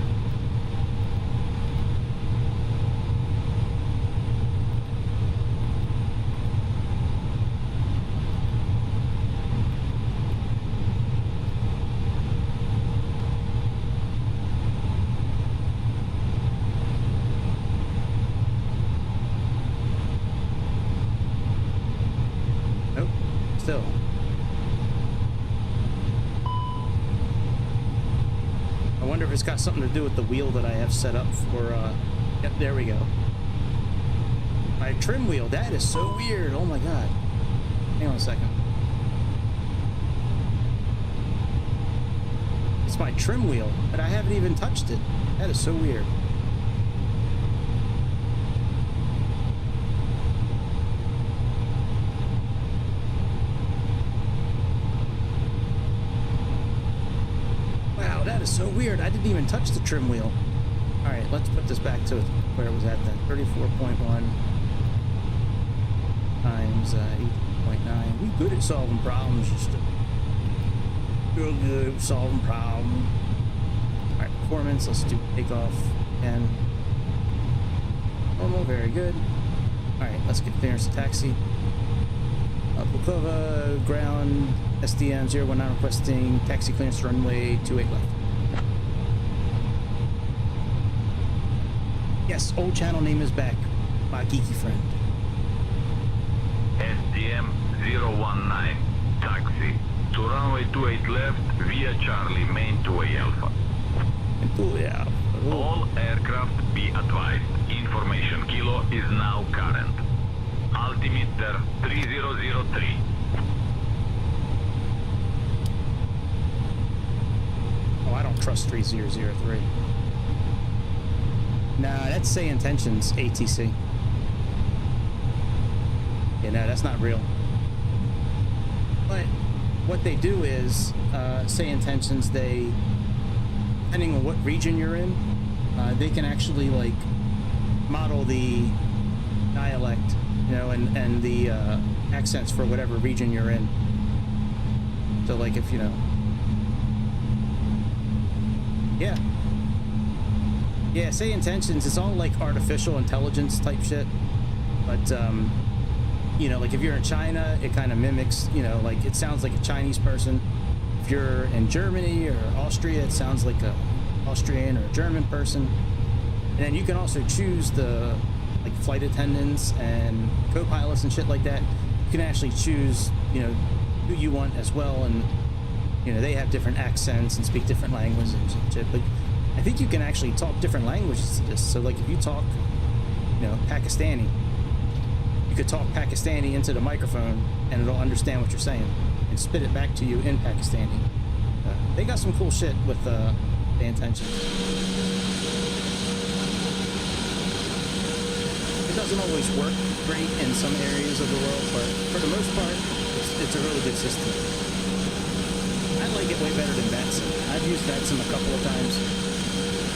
Still. I wonder if it's got something to do with the wheel that I have set up for, yep, there we go. My trim wheel, that is so weird, oh my god. Hang on a second. It's my trim wheel, but I haven't even touched it. That is so weird. So weird. I didn't even touch the trim wheel. All right, let's put this back to where it was at then. 34.1 times 8.9. We good at solving problems. Just real good solving problems. All right, performance. Let's do takeoff and normal. Very good. All right, let's get clearance to taxi. Pulkova ground SDM 019 requesting taxi clearance to runway 28 left. Yes, old channel name is back. My geeky friend. SDM 019, taxi to runway 28 left via Charlie, main 2A Alpha. All aircraft be advised, information kilo is now current. Altimeter 3003. Oh, I don't trust 3003. Nah, that's Sayintentions ATC. Yeah, no, that's not real. But what they do is, Sayintentions, they, depending on what region you're in, they can actually, like, model the dialect, you know, and the accents for whatever region you're in. So, like, if, you know, Yeah. Yeah, Sayintentions, it's all like artificial intelligence type shit. But, you know, like if you're in China, it kind of mimics, you know, like it sounds like a Chinese person. If you're in Germany or Austria, it sounds like a Austrian or a German person. And then you can also choose the, like, flight attendants and co-pilots and shit like that. You can actually choose, you know, who you want as well. And, you know, they have different accents and speak different languages and shit. But I think you can actually talk different languages to this. So, like, if you talk, you know, Pakistani, you could talk Pakistani into the microphone and it'll understand what you're saying and spit it back to you in Pakistani. They got some cool shit with the intentions. It doesn't always work great in some areas of the world, but for the most part, it's a really good system. I like it way better than VATSIM. I've used VATSIM a couple of times.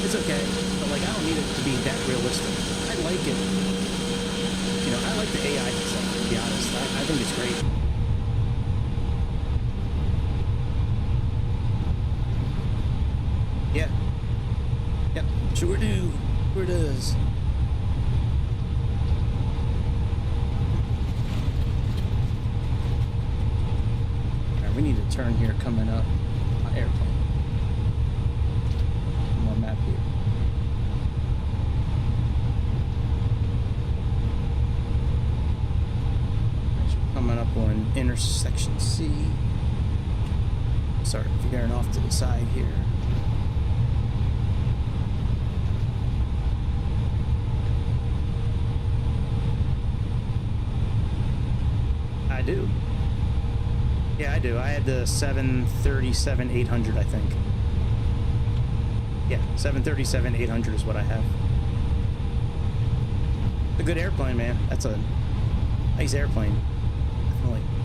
It's okay, but like I don't need it to be that realistic. I like it. You know, I like the AI stuff, to be honest. I think it's great. Yeah. Yep. Sure do. Sure does. Alright, we need to turn here coming up. Airplane. One more map here. Coming up on intersection C. Start veering off to the side here. I do. Yeah, I do. I had the 737-800, I think. Yeah, 737-800 is what I have. It's a good airplane, man. That's a nice airplane.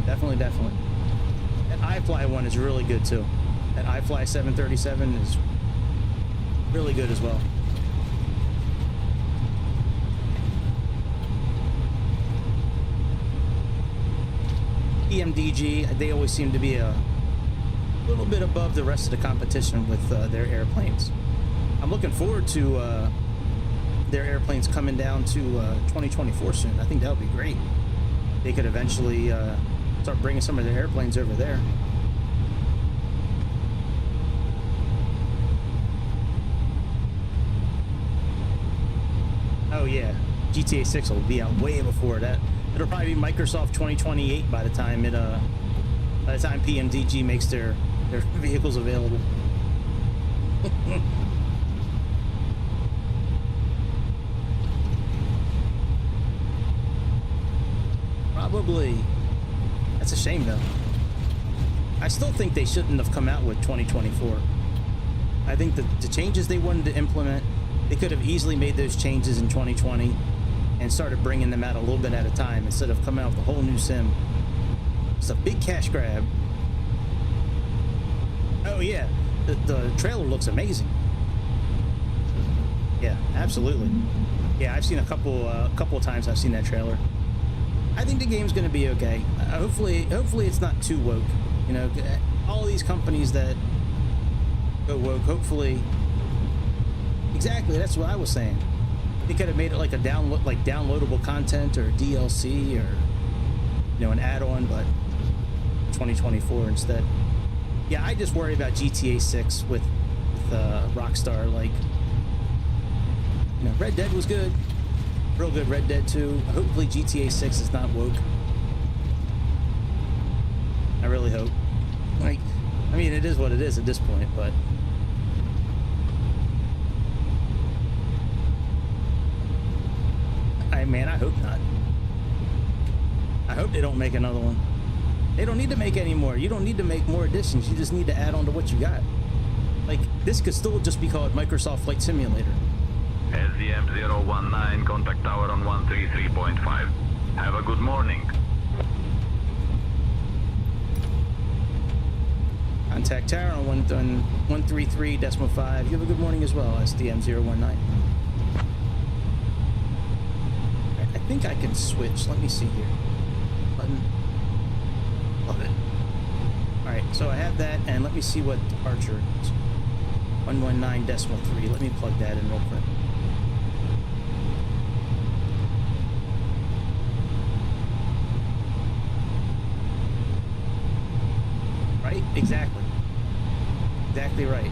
Definitely. That iFly one is really good too. That iFly 737 is really good as well. EMDG, they always seem to be a little bit above the rest of the competition with their airplanes. I'm looking forward to their airplanes coming down to 2024 soon. I think that would be great. They could eventually start bringing some of their airplanes over there. Oh yeah, GTA 6 will be out way before that. It'll probably be Microsoft 2028 by the time PMDG makes their vehicles available. Probably. That's a shame though. I still think they shouldn't have come out with 2024. I think that the changes they wanted to implement, they could have easily made those changes in 2020 and started bringing them out a little bit at a time instead of coming out with a whole new sim. It's a big cash grab. Oh yeah, the trailer looks amazing. Yeah, absolutely. Yeah, I've seen a couple of times I've seen that trailer. I think the game's going to be okay. Hopefully it's not too woke. You know, all these companies that go woke, hopefully. Exactly, that's what I was saying. They could have made it like a downloadable content or DLC or, you know, an add-on, but 2024 instead. Yeah, I just worry about GTA 6 with Rockstar. Like, you know, Red Dead was good. Real good Red Dead 2. Hopefully GTA 6 is not woke. I really hope. Like, I mean, it is what it is at this point, but I hope not. I hope they don't make another one. They don't need to make any more. You don't need to make more editions. You just need to add on to what you got. Like, this could still just be called Microsoft Flight Simulator. SDM019, contact tower on 133.5. Have a good morning. Contact tower on 133.5. You have a good morning as well, SDM019. I think I can switch. Let me see here. Button. Love it. Alright, so I have that, and let me see what departure is. 119.3. Let me plug that in real quick. Right? Exactly. Exactly right.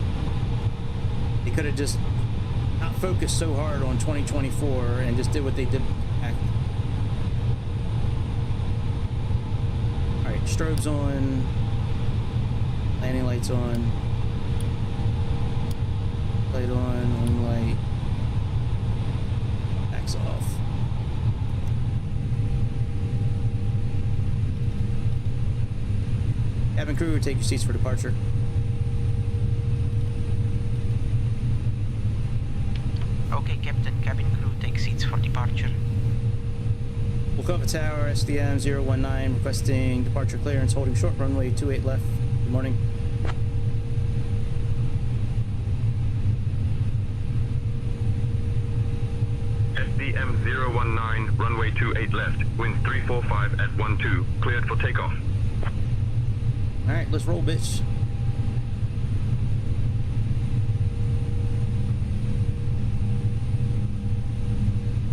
They could have just not focused so hard on 2024 and just did what they did back. Alright, strobes on. Landing lights on. Light on light. Backs off. Cabin crew, take your seats for departure. Okay, Captain. Cabin crew, take seats for departure. Volkova Tower, SDM-019, requesting departure clearance, holding short runway 28 left. Good morning. SDM-019, runway 28 left, winds 345 at 12, cleared for takeoff. Alright, let's roll, bitch.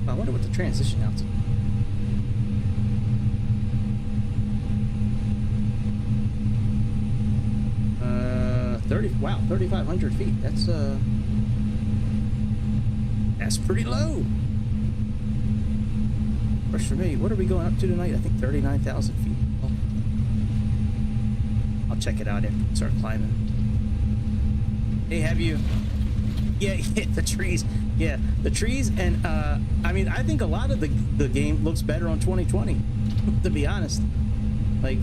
I wonder what the transition out to. 3,500 feet. That's pretty low. First for me, what are we going up to tonight? I think 39,000 feet. Oh. I'll check it out after we start climbing. Hey, have you? Yeah, the trees. Yeah, the trees, and I mean, I think a lot of the game looks better on 2020, to be honest. Like,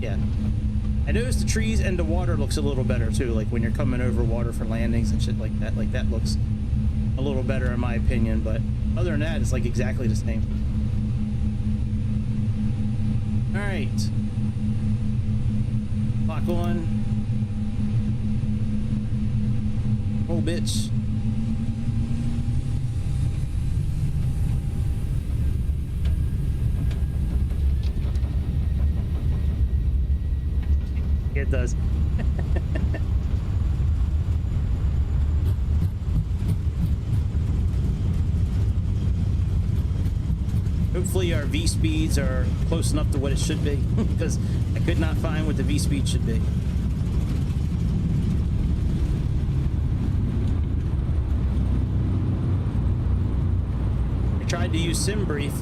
yeah. I noticed the trees and the water looks a little better too, like when you're coming over water for landings and shit like that looks a little better in my opinion, but other than that, it's like exactly the same. All right. Clock on. Oh, bitch. It does. Hopefully our V speeds are close enough to what it should be, because I could not find what the V speed should be. I tried to use SimBrief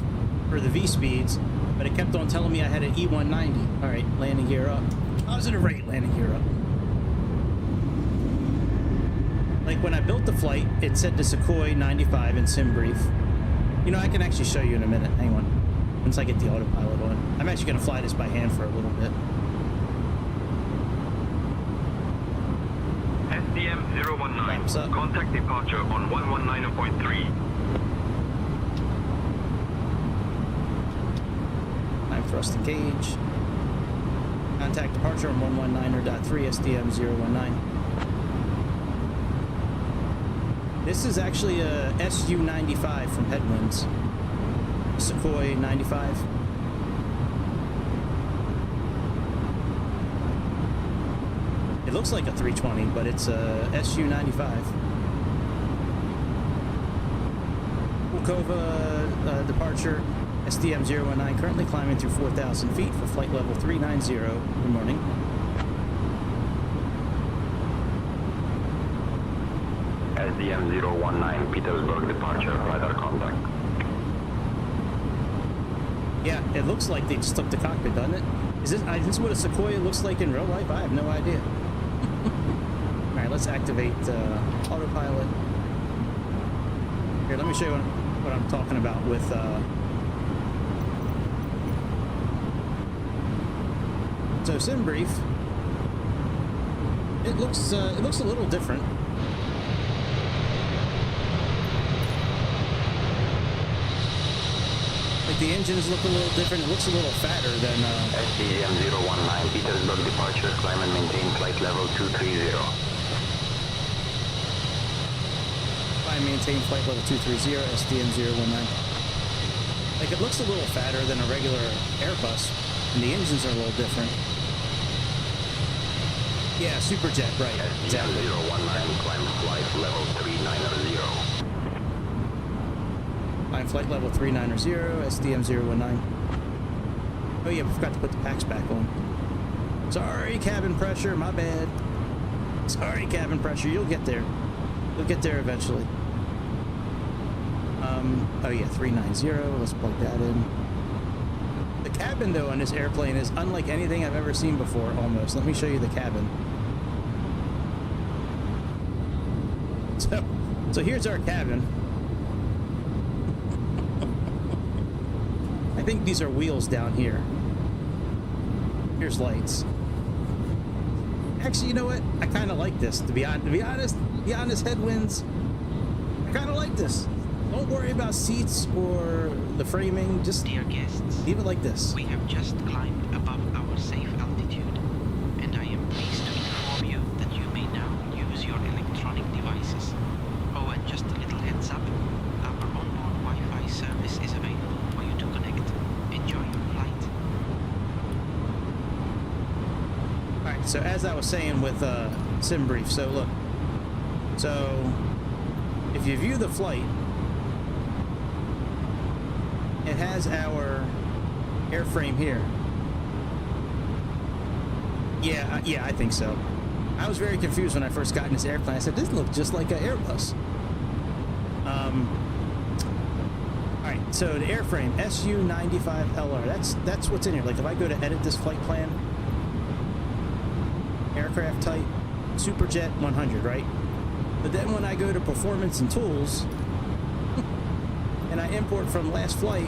for the V speeds, but it kept on telling me I had an E190. All right, landing gear up. Positive rate, landing gear up. Like when I built the flight, it said the Sukhoi 95 in SimBrief. You know, I can actually show you in a minute. Hang on. Once I get the autopilot on. I'm actually going to fly this by hand for a little bit. SDM-019, contact departure on 119.3. Thrust engage. Contact departure on 119.3 SDM-019. This is actually a SU-95 from Headwinds. Sukhoi 95. It looks like a 320, but it's a SU-95. Volkova departure. SDM-019 currently climbing through 4,000 feet for flight level 390. Good morning. SDM-019, Petersburg departure, radar contact. Yeah, it looks like they just took the cockpit, doesn't it? Is this what a Sukhoi looks like in real life? I have no idea. Alright, let's activate autopilot. Here, let me show you what I'm talking about with so SimBrief, it looks a little different. Like the engines look a little different. It looks a little fatter than SDM-019, Petersburg departure, climb and maintain flight level 230. Climb maintain flight level 230, SDM-019. Like it looks a little fatter than a regular Airbus, and the engines are a little different. Yeah, Superjet, right. Exactly. SU-19, climb flight level 390. Climb flight level 390, SDM019. Oh yeah, we forgot to put the packs back on. Sorry, cabin pressure, my bad. Sorry, cabin pressure, you'll get there. You'll get there eventually. Oh yeah, 390, let's plug that in. The cabin though on this airplane is unlike anything I've ever seen before, almost. Let me show you the cabin. So here's our cabin. I think these are wheels down here. Here's lights. Actually, you know what? I kind of like this. To be honest, Headwinds, I kind of like this. Don't worry about seats or the framing. Just Dear guests, leave it like this. we have just climbed above our safe altitude, and I am pleased to inform you that you may now use your electronic devices. Oh, and just a little heads up, our onboard Wi-Fi service is available for you to connect. Enjoy your flight. All right. So as I was saying with sim brief. So look. So if you view the flight, it has our airframe here. Yeah, I think so. I was very confused when I first got in this airplane. I said, this looks just like an Airbus. All right, so the airframe, SU-95LR, that's what's in here. Like if I go to edit this flight plan, aircraft type, Superjet 100, right? But then when I go to performance and tools, and I import from last flight,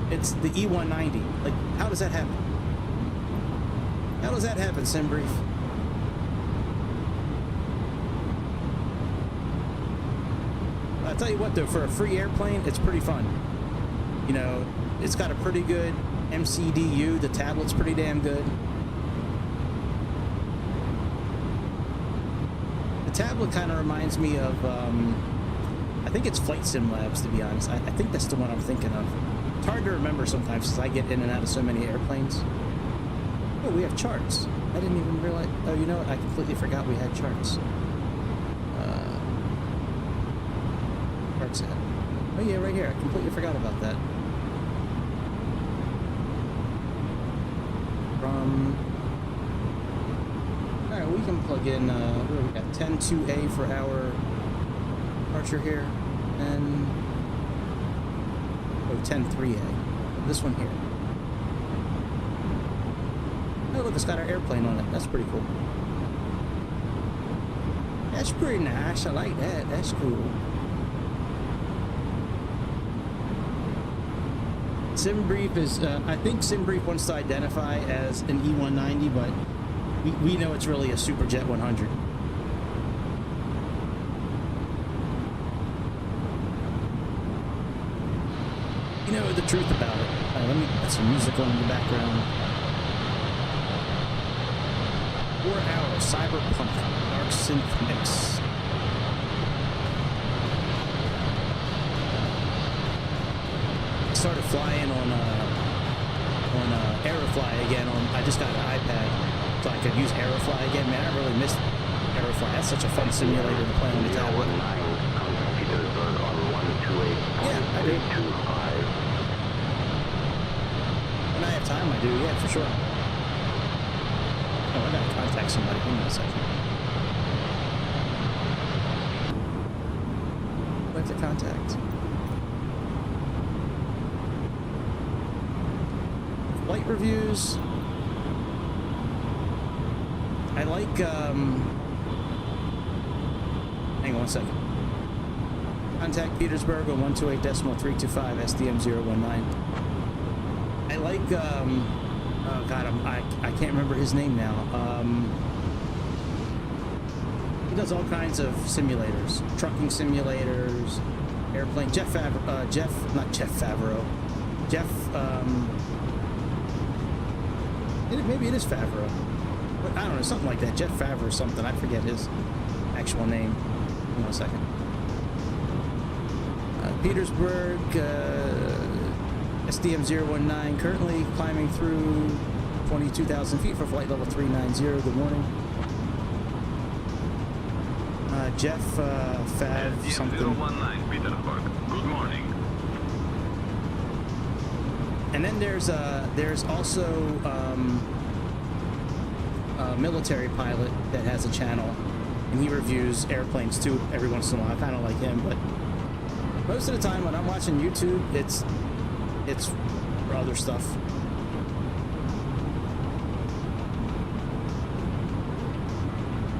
it's the E190. Like, how does that happen? How does that happen, SimBrief? I'll tell you what, though, for a free airplane, it's pretty fun. You know, it's got a pretty good MCDU. The tablet's pretty damn good. The tablet kind of reminds me of, I think it's Flight Sim Labs, to be honest. I think that's the one I'm thinking of. It's hard to remember sometimes since I get in and out of so many airplanes. Oh, we have charts. I didn't even realize. Oh, you know what? I completely forgot we had charts. Charts at. Oh, yeah, right here. I completely forgot about that. Alright, we can plug in. What do we got? 10-2A for our departure here. And. Oh, 10-3A. This one here. Oh, look, it's got our airplane on it. That's pretty cool. That's pretty nice. I like that. That's cool. SimBrief is, I think SimBrief wants to identify as an E190, but we know it's really a Superjet 100. You know the truth about it. Let me put some music on in the background. 4-hour cyberpunk dark synth mix. I started flying on Aerofly again. I just got an iPad, so I could use Aerofly again. Man, I really missed Aerofly. That's such a fun simulator to play on the tablet. Yeah, I do. When I have time, I do. Yeah, for sure. Oh, I gotta contact somebody. Hang on a second. Who do I have to contact? Flight reviews. I like, hang on 1 second. Contact Petersburg on 128.325 SDM019. I like, oh god, I can't remember his name now. He does all kinds of simulators, trucking simulators, airplane. Jeff, not Jeff Favreau. Jeff, maybe it is Favreau. But I don't know, something like that. Jeff Favreau or something. I forget his actual name. Hang on a second. Petersburg, SDM019, currently climbing through 22,000 feet for flight level 390. Good morning. Jeff Fav something. SU-19 Petersburg. Good morning. And then there's also a military pilot that has a channel, and he reviews airplanes too every once in a while. I kind of like him, but most of the time when I'm watching YouTube, it's for other stuff.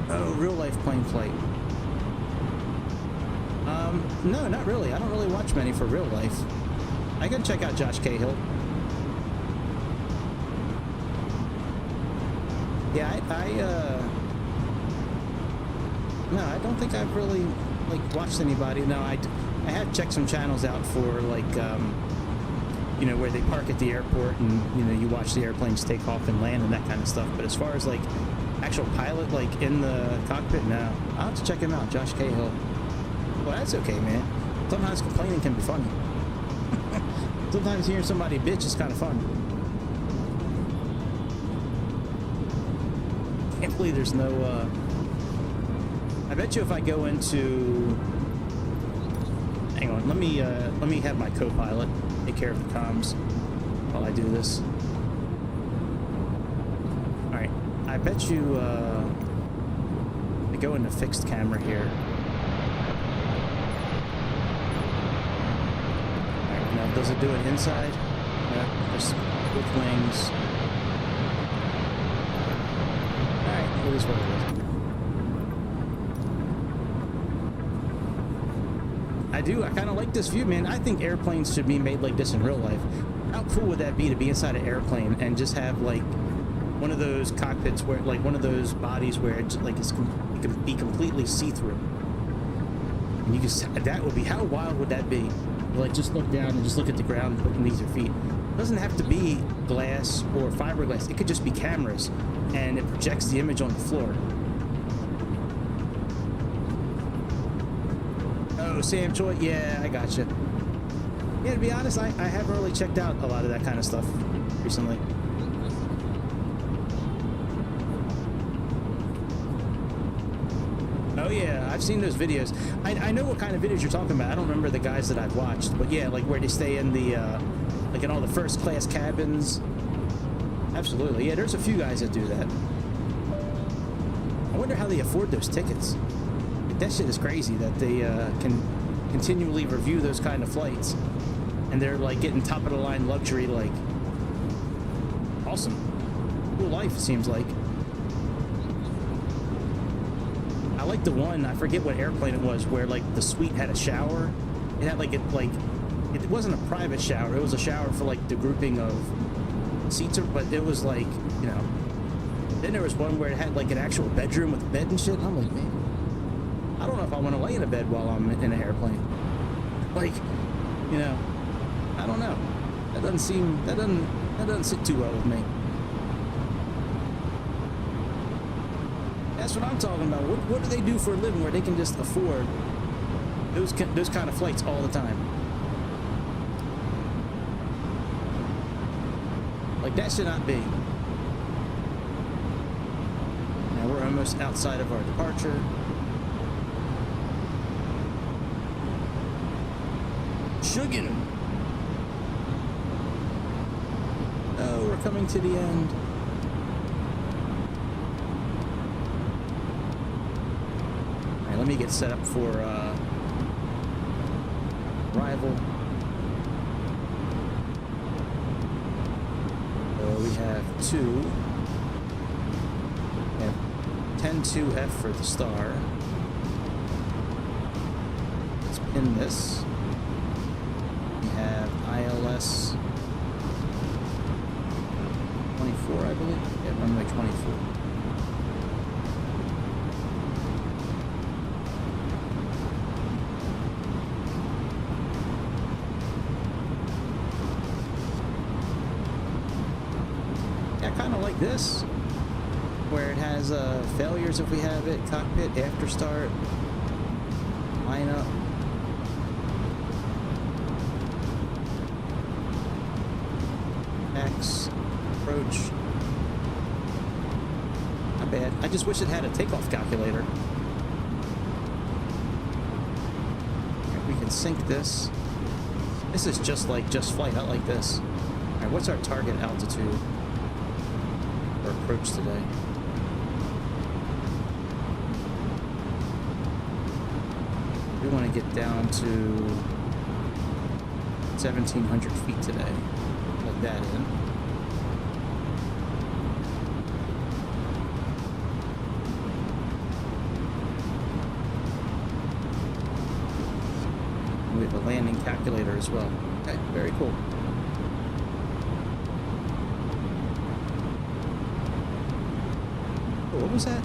Oh, real life plane flight. No, not really. I don't really watch many for real life. I can check out Josh Cahill. Yeah, no, I don't think I've really like watched anybody. No, I have checked some channels out for like you know, where they park at the airport and you know you watch the airplanes take off and land and that kind of stuff. But as far as like actual pilot like in the cockpit, no. I'll have to check him out, Josh Cahill. Well, that's okay, man. Sometimes complaining can be funny. Sometimes hearing somebody bitch is kind of fun. Can't believe there's no I bet you if I go into, hang on, let me have my co-pilot take care of the comms while I do this. All right, I bet you I go into fixed camera here. All right, now does it do it inside? No, just with wings. All right, it is what it is. I kind of like this view, man. I think airplanes should be made like this in real life. How cool would that be to be inside an airplane and just have like one of those cockpits where, like one of those bodies where it's like it can be completely see-through. And you just, that would be, how wild would that be? You like just look down and just look at the ground and put beneath your feet. It doesn't have to be glass or fiberglass. It could just be cameras and it projects the image on the floor. Oh, Sam Choi, yeah, I gotcha. Yeah, to be honest, I haven't really checked out a lot of that kind of stuff recently. Oh yeah, I've seen those videos. I know what kind of videos you're talking about. I don't remember the guys that I've watched, but yeah, like where they stay in the, like in all the first class cabins. Absolutely, yeah, there's a few guys that do that. I wonder how they afford those tickets. That shit is crazy that they can continually review those kind of flights and they're like getting top of the line luxury, like awesome, cool life, it seems like. I like the one, I forget what airplane it was, where like the suite had a shower. It had like it wasn't a private shower, it was a shower for like the grouping of seats, but it was like, you know. Then there was one where it had like an actual bedroom with a bed and shit. I'm like, man, I don't know if I want to lay in a bed while I'm in an airplane. Like, you know, I don't know. That doesn't sit too well with me. That's what I'm talking about. What do they do for a living where they can just afford those kind of flights all the time? Like, that should not be. Now we're almost outside of our departure. Shuggin'. Oh, we're coming to the end. Alright, let me get set up for arrival. So we have 2. We have 10-2F for the star. Let's pin this. Have ILS 24, I believe. Yeah, runway 24. Yeah, I kind of like this, where it has failures if we have it, cockpit, after start, lineup. Approach. Not bad. I just wish it had a takeoff calculator. can sync this. This is just like Just Flight. I like this. All right, what's our target altitude or approach today? We want to get down to 1,700 feet today. Plug that in. We have a landing calculator as well. Okay, very cool. Oh, what was that?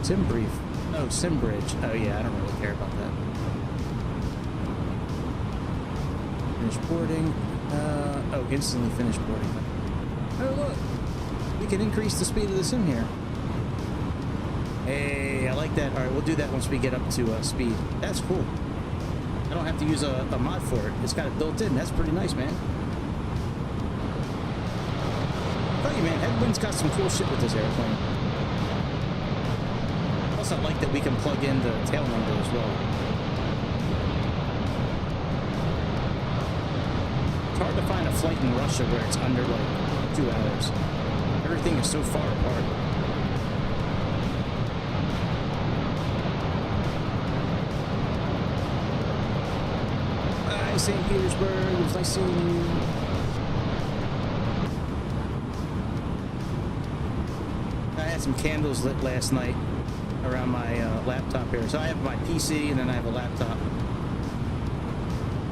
Sim brief. Oh, sim bridge. Oh yeah, I don't really care about that. Finish boarding. Oh, instantly finish boarding. Oh look, we can increase the speed of the sim here. Hey, I like that. All right, we'll do that once we get up to speed. That's cool. I don't have to use a mod for it. It's got it built in. That's pretty nice, man. I tell you, man, Headwind's got some cool shit with this airplane. I like that we can plug in the tail number as well. It's hard to find a flight in Russia where it's under like 2 hours. Everything is so far apart. Hi, St. Petersburg. It was nice seeing you. I had some candles lit last night around my laptop here. So I have my PC and then I have a laptop.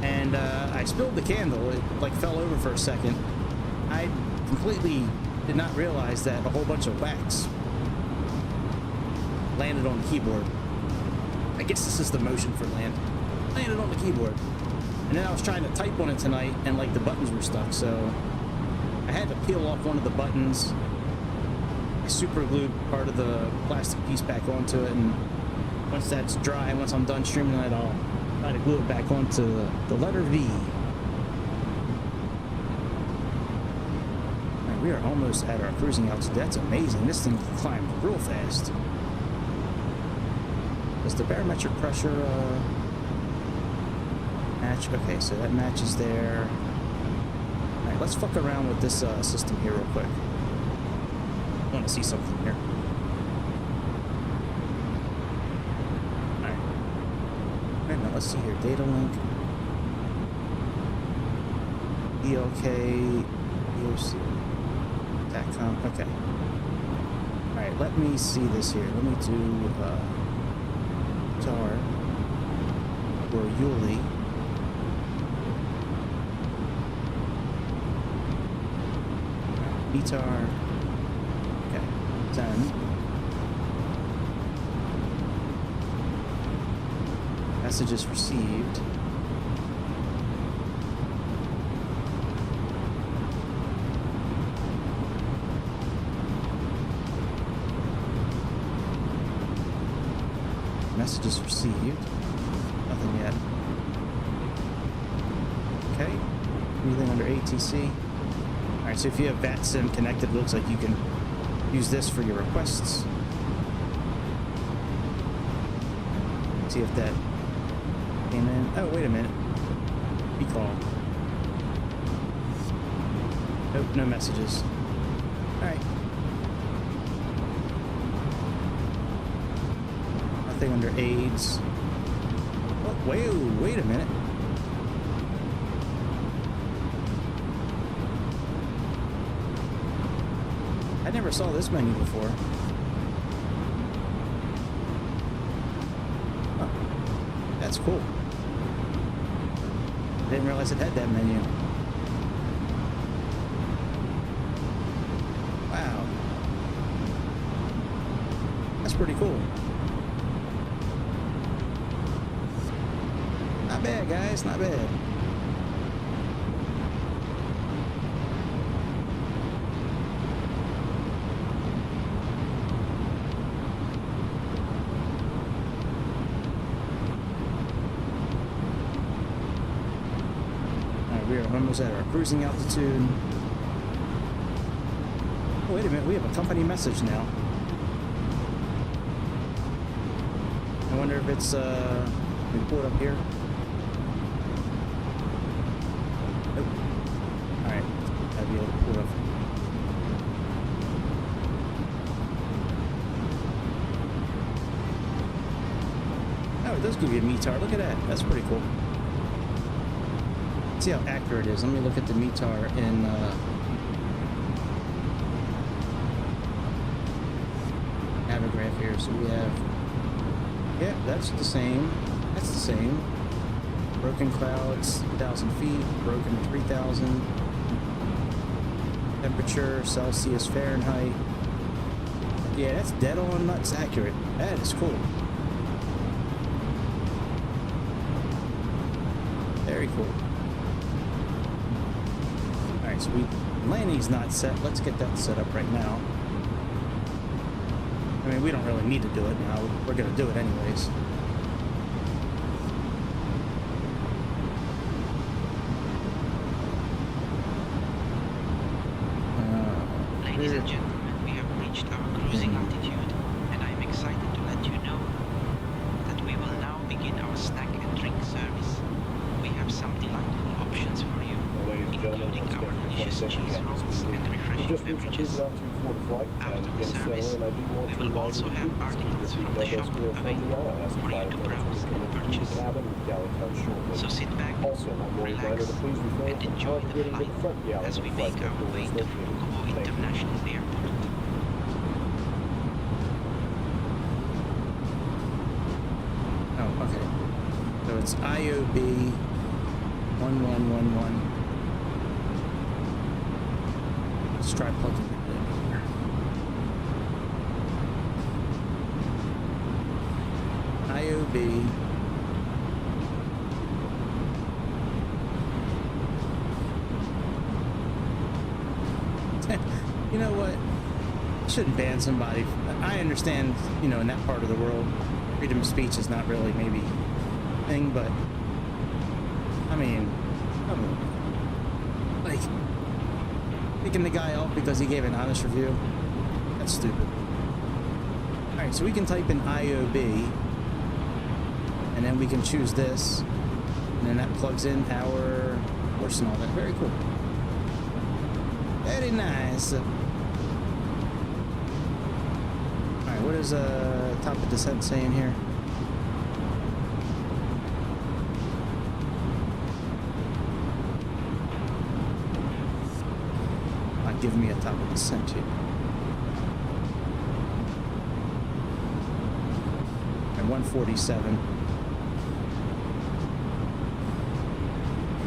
And I spilled the candle. It like fell over for a second. I completely did not realize that a whole bunch of wax landed on the keyboard. I guess this is the motion for land. Landed on the keyboard. And then I was trying to type on it tonight and like the buttons were stuck. So I had to peel off one of the buttons. Super glued part of the plastic piece back onto it, and once that's dry, once I'm done streaming it, I'll try to glue it back onto the letter V. Right, we are almost at our cruising altitude. That's amazing. This thing can climb real fast. Does the barometric pressure match? Okay, so that matches there. All right, let's fuck around with this system here real quick. I want to see something here. Alright. Wait a minute, let's see here. Data link. EOK. EOC. TACCOM. Okay. Alright, let me see this here. Let me do TAR or ULLI. BTAR. Done. Messages received. Messages received. Nothing yet. Okay. Anything under ATC. Alright, so if you have VATSIM connected, it looks like you can use this for your requests. See if that came in. Oh, wait a minute. Recall. Nope, no messages. Alright. Nothing under AIDS. Oh, wait a minute. I never saw this menu before. Oh, that's cool. I didn't realize it had that menu. Wow. That's pretty cool. Not bad, guys. Not bad. We are almost at our cruising altitude. Oh, wait a minute, we have a company message now. I wonder if it's, we pull it up here. Nope. Alright, gotta be able to pull it up. Oh, it does give you a METAR. Look at that. That's pretty cool. Let's see how accurate it is. Let me look at the METAR in, Avograph here. So we have, yeah, that's the same. That's the same. Broken clouds, 1,000 feet. Broken 3,000. Temperature, Celsius, Fahrenheit. Yeah, that's dead on nuts accurate. That is cool. Very cool. Alright, so landing's not set. Let's get that set up right now. I mean, we don't really need to do it now. We're going to do it anyways. Ladies and gentlemen, we have reached our cruising altitude, and I'm excited to let you know that we will now begin our snack and drink service. We have some delightful options for you, including our delicious cheese rolls and refreshing beverages. After the service, we will also have articles from the shop available for you to browse and purchase. So sit back, relax, and enjoy the flight as we make our way to Vnukovo International Airport. Oh, okay. So it's IOB 1111. Let's try plugging it in here. IOB. You know what? Shouldn't ban somebody. I understand, you know, in that part of the world, freedom of speech is not really maybe a thing, but I mean, come on. Like, picking the guy off because he gave an honest review? That's stupid. Alright, so we can type in IOB, and then we can choose this, and then that plugs in our course and all that. Very cool. Very nice. Alright, what is top of descent saying here? Not giving me a top of descent here. And 147.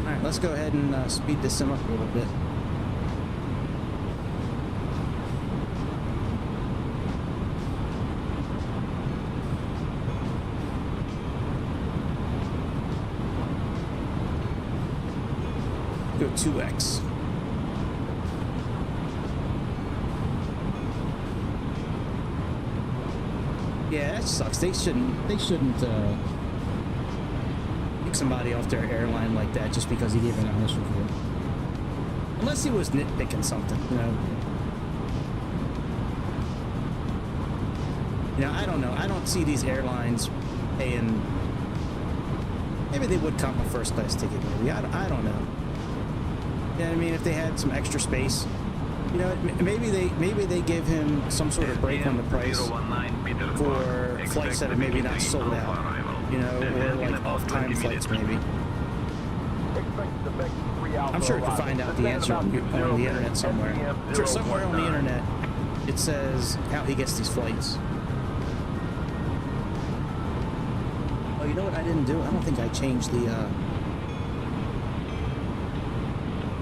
Alright, let's go ahead and speed this sim up a little bit. Go 2x. Yeah, that sucks. They shouldn't pick somebody off their airline like that just because he gave an honest review. Unless he was nitpicking something, you know. You know, I don't know. I don't see these airlines paying. Maybe they would comp a first class ticket. Maybe I don't know. You know what I mean? If they had some extra space, you know, maybe they give him some sort of break on the price for flights that are maybe not sold out, you know, or like off-time flights maybe. I'm sure you can find out the answer on the internet somewhere. I'm sure somewhere on the internet it says how he gets these flights. Oh, you know what I didn't do? I don't think I changed the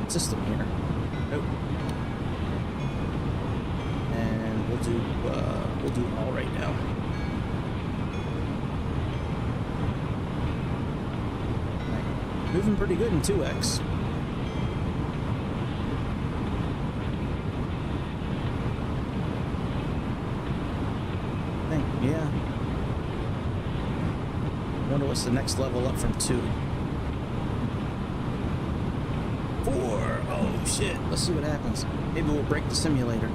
system here. Nope. And we'll do all right now. Right. Moving pretty good in 2x. I think, yeah. Wonder what's the next level up from 2. 4. Oh shit. Let's see what happens. Maybe we'll break the simulator.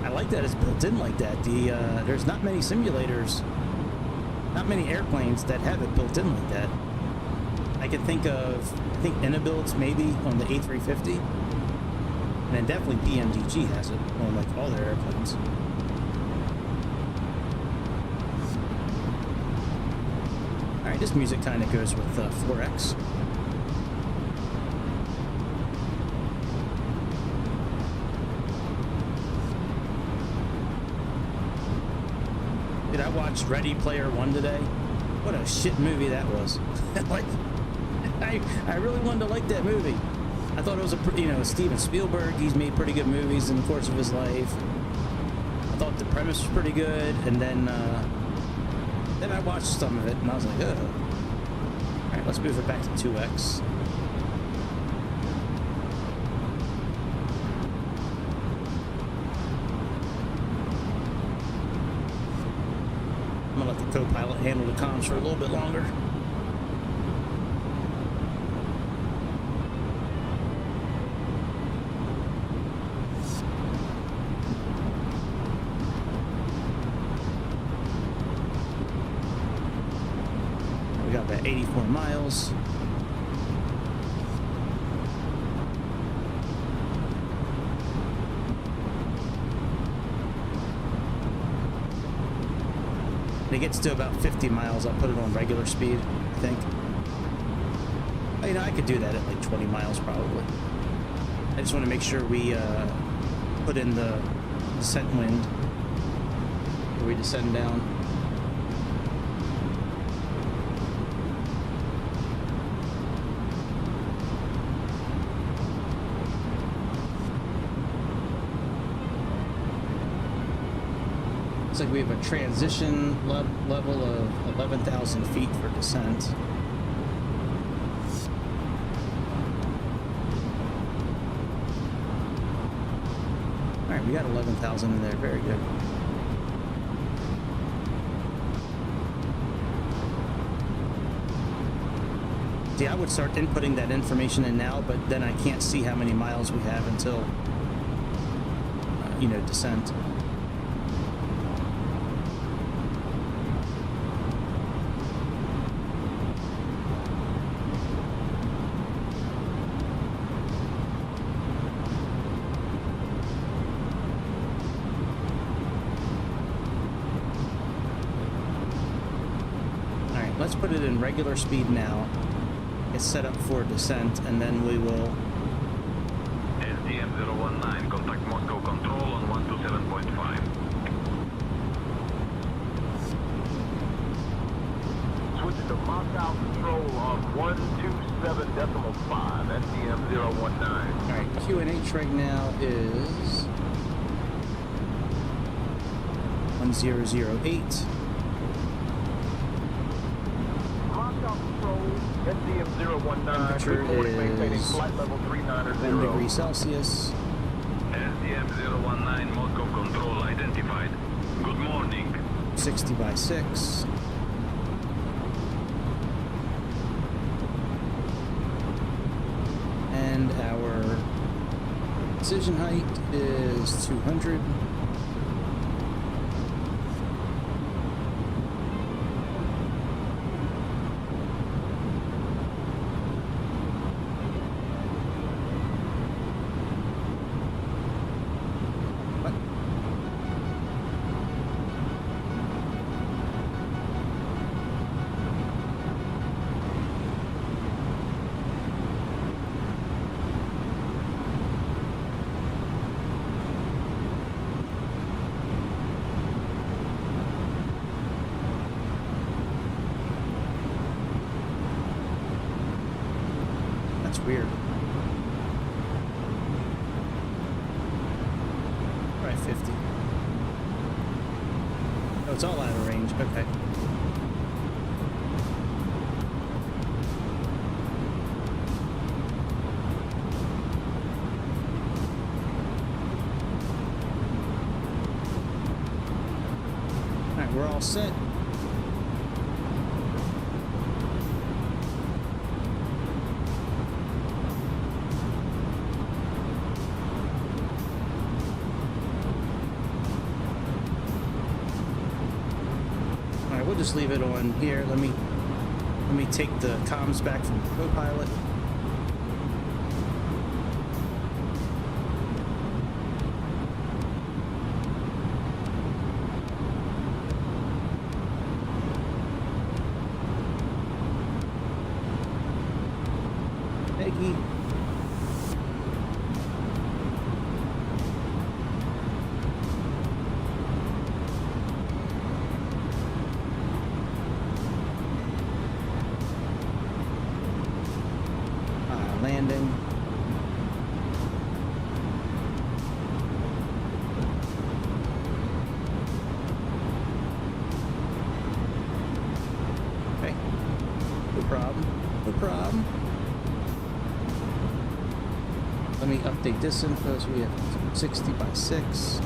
I like that it's built in like that. There's not many simulators, not many airplanes that have it built in like that. I can think of, I think Inabuilds maybe on the A350, and then definitely BMDG has it on like all their airplanes. All right, this music kind of goes with 4X. Dude, I watched Ready Player One today. What a shit movie that was. Like, I really wanted to like that movie. I thought it was Steven Spielberg, he's made pretty good movies in the course of his life. I thought the premise was pretty good, and then I watched some of it, and I was like, oh. Alright, let's move it back to 2X. I'm gonna let the co-pilot handle the comms for a little bit longer. We got about 84 miles. When it gets to about 50 miles, I'll put it on regular speed, I think. I could do that at like 20 miles probably. I just want to make sure we put in the descent wind where we descend down. Looks like we have a transition level of 11,000 feet for descent. Alright, we got 11,000 in there, very good. See, I would start inputting that information in now, but then I can't see how many miles we have until, descent. Let's put it in regular speed now. It's set up for descent, and then we will... SDM-019, contact Moscow Control on 127.5. Switch to Moscow Control on 127.5, SDM-019. Alright, QNH right now is... 1008. Temperature is 1 degree Celsius. SDM-019, Moscow Control identified. Good morning. 60 by 6. And our decision height is 200. Weird. Right, 50. Oh, it's all out of range. Okay. All right, we're all set. we'll just leave it on here. Let me take the comms back from the co-pilot. Peggy. Landing. Okay. No problem. No problem. Let me update this info. So we have 60 by 6.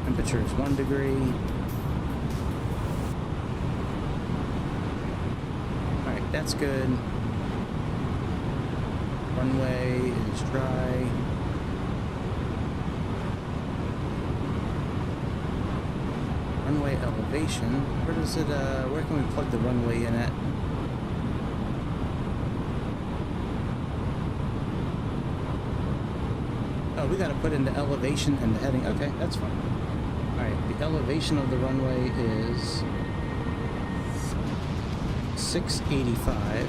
Temperature is 1 degree. Alright, that's good. Runway is dry. Runway elevation. Where does it, where can we plug the runway in at? Oh, we gotta put in the elevation and the heading. Okay, that's fine. Alright, the elevation of the runway is 685.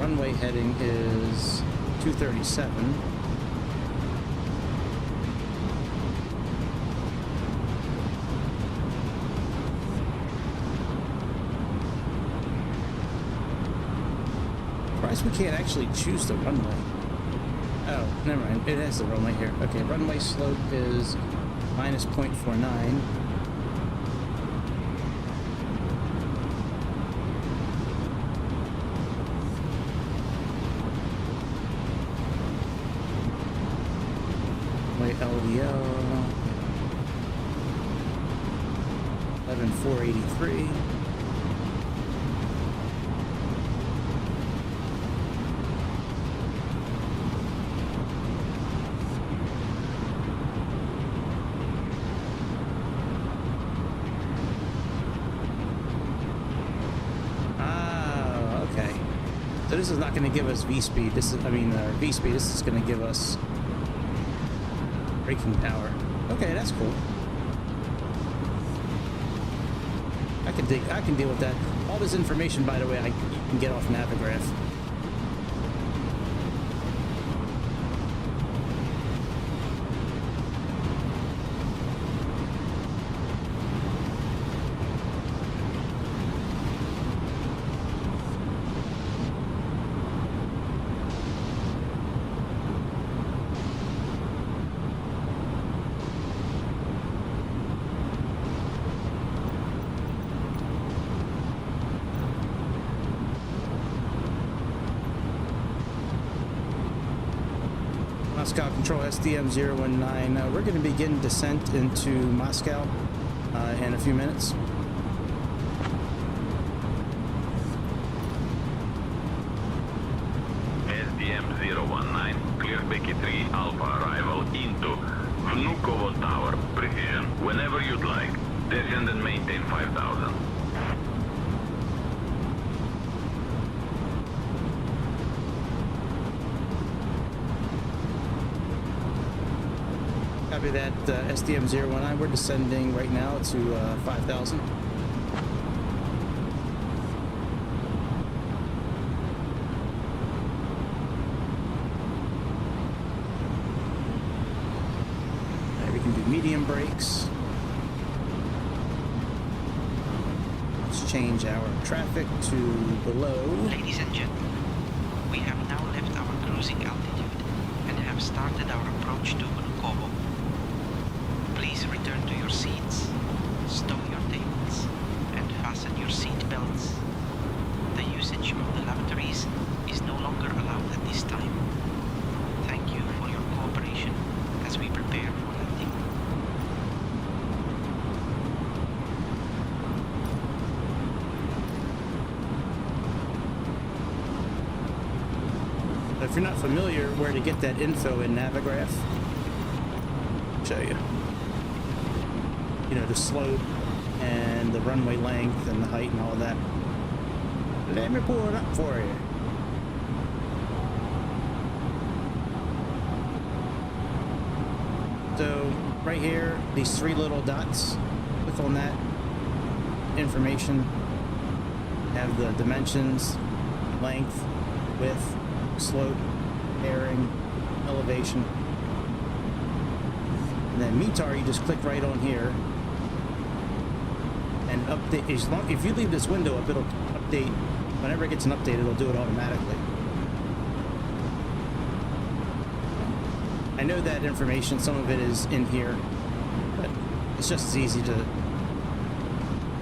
Runway heading is 237. We can't actually choose the runway. Oh, never mind. It has the runway here. Okay, runway slope is minus 0.49. Runway LVO 11483. So this is not going to give us V-speed. This is, V-speed. This is going to give us braking power. Okay, that's cool. I can deal with that. All this information, by the way, you can get off Navigraph. Moscow Control SDM-019. We're going to begin descent into Moscow in a few minutes. SDM-019, clear Becky 3 Alpha arrival into Vnukovo Tower. Precision, whenever you'd like. Descend and maintain 5,000. Copy that, SDM-019. We're descending right now to 5,000. We can do medium brakes. Let's change our traffic to below. Ladies and gentlemen, we have now left our cruising altitude and have started our approach to Vnukovo. Please return to your seats, stow your tables, and fasten your seat belts. The usage of the lavatories is no longer allowed at this time. Thank you for your cooperation as we So if you're not familiar where to get that info in Navigraph, I'll show you. You know, the slope and the runway length and the height and all that. Let me pull it up for you. So right here, these three little dots, click on that information, have the dimensions, length, width, slope, bearing, elevation. And then METAR, you just click right on here and update. If you leave this window up, it'll update. Whenever it gets an update, it'll do it automatically. I know that information, some of it is in here, but it's just as easy to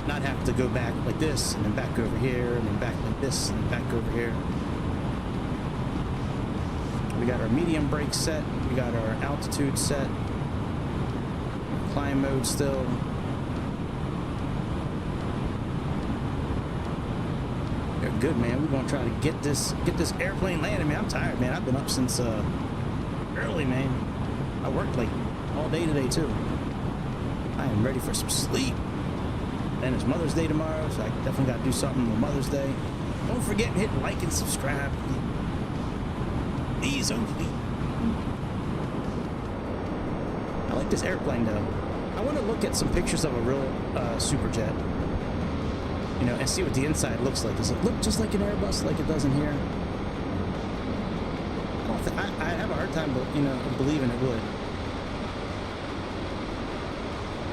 not have to go back like this and then back over here and then back like this and then back over here. We got our medium brake set, we got our altitude set, climb mode still. They're good, man. We're gonna try to get this airplane landed, man. I'm tired, man. I've been up since early, man. I worked like all day today too. I am ready for some sleep. And it's Mother's Day tomorrow, so I definitely got to do something on Mother's Day. Don't forget to hit like and subscribe. Please, only. I like this airplane though. I want to look at some pictures of a real Superjet, you know, and see what the inside looks like. Does it look just like an Airbus, like it does in here? I have a hard time, you know, believing it would.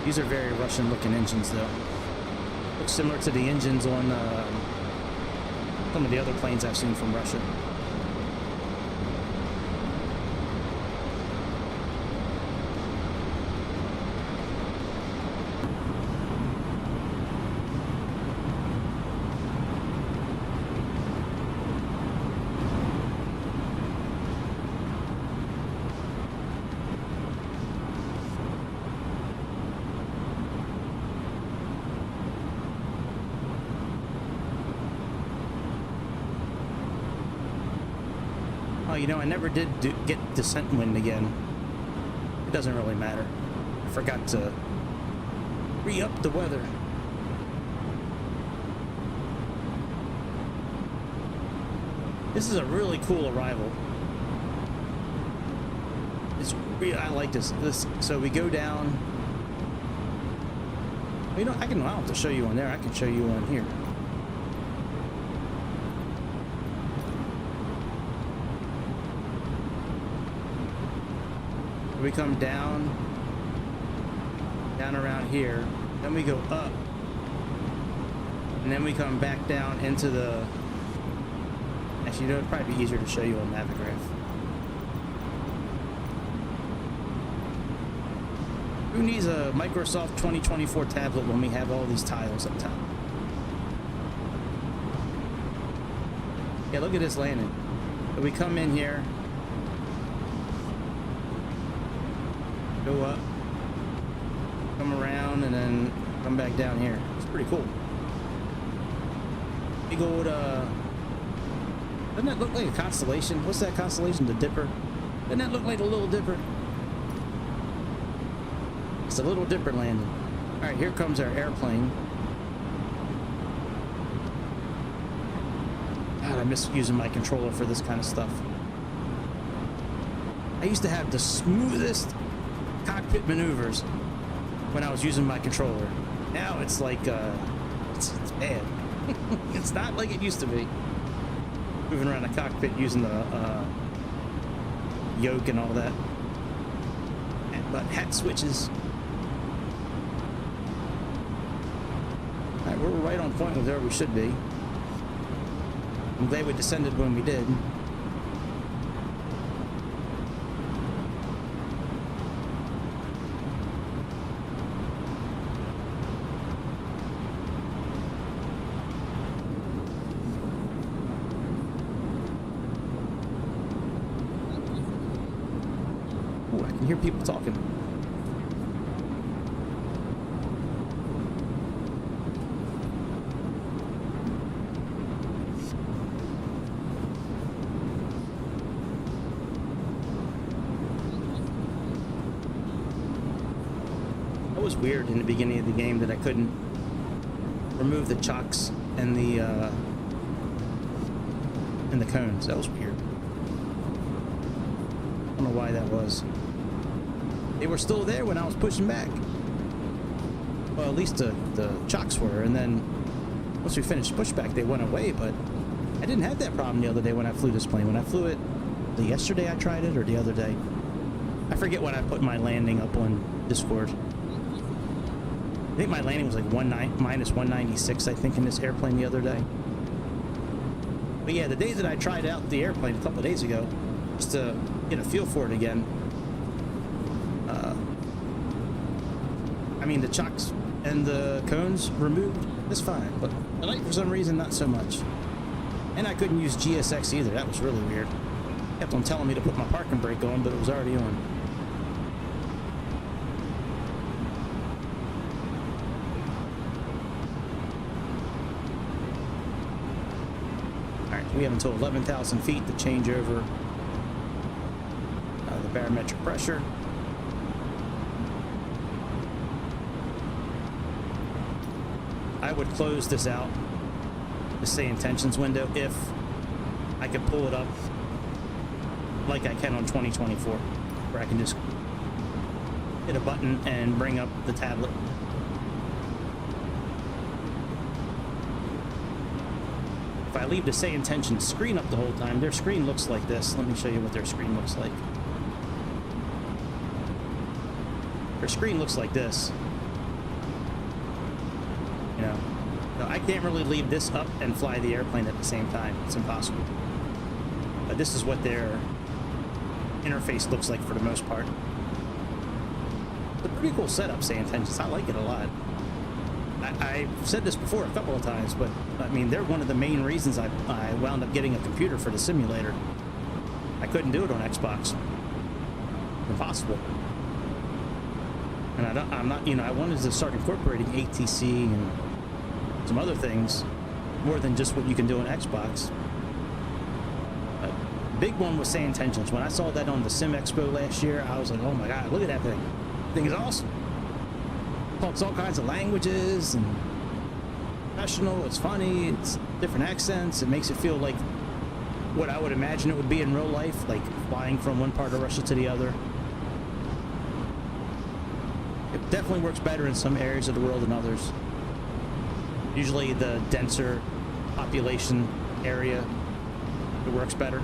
These are very Russian-looking engines, though. Looks similar to the engines on some of the other planes I've seen from Russia. You know, I never did get descent wind again. It doesn't really matter. I forgot to re-up the weather. This is a really cool arrival. I like this. So we go down. You know, I don't have to show you on there. I can show you on here. We come down around here, then we go up, and then we come back down into the. Actually, you know, it'd probably be easier to show you on Navigraph. Who needs a Microsoft 2024 tablet when we have all these tiles up top? Yeah, look at this landing. So we come in here. Go up, come around, and then come back down here. It's pretty cool. Big old, doesn't that look like a constellation? What's that constellation? The Dipper? Doesn't that look like a Little Dipper? It's a Little Dipper landing. All right, here comes our airplane. God, I miss using my controller for this kind of stuff. I used to have the smoothest cockpit maneuvers when I was using my controller. Now it's like it's bad. It's not like it used to be. Moving around the cockpit using the yoke and all that. But hat switches. Alright, we're right on point with where we should be. I'm glad we descended when we did. Hear people talking. was weird in the beginning of the game that I couldn't remove the chocks and the cones. That was weird. I don't know why that was. They were still there when I was pushing back. Well, at least the chocks were, and then once we finished pushback, they went away, but I didn't have that problem the other day when I flew this plane. When I flew it, yesterday I tried it, or the other day. I forget when I put my landing up on Discord. I think my landing was like minus 196, I think, in this airplane the other day. But yeah, the day that I tried out the airplane a couple of days ago, just to get a feel for it again, I mean, the chocks and the cones removed, it's fine, but the light, for some reason, not so much. And I couldn't use GSX either. That was really weird. Kept on telling me to put my parking brake on, but it was already on. Alright, we have until 11,000 feet to change over the barometric pressure. I would close this out, the Sayintentions window, if I could pull it up like I can on 2024, where I can just hit a button and bring up the tablet. If I leave the Sayintentions screen up the whole time, their screen looks like this. Let me show you what their screen looks like. Their screen looks like this. You know, so I can't really leave this up and fly the airplane at the same time. It's impossible. But this is what their interface looks like for the most part. It's a pretty cool setup, Sayintentions. I like it a lot. I've said this before a couple of times, but I mean, they're one of the main reasons I wound up getting a computer for the simulator. I couldn't do it on Xbox. Impossible. And I'm not, you know, I wanted to start incorporating ATC and some other things more than just what you can do on Xbox. Big one was Sayintentions. When I saw that on the Sim Expo last year, I was like, oh my god, look at that thing. The thing is awesome. Talks all kinds of languages and professional, it's funny, it's different accents, it makes it feel like what I would imagine it would be in real life, like flying from one part of Russia to the other. It definitely works better in some areas of the world than others. Usually the denser population area, it works better. I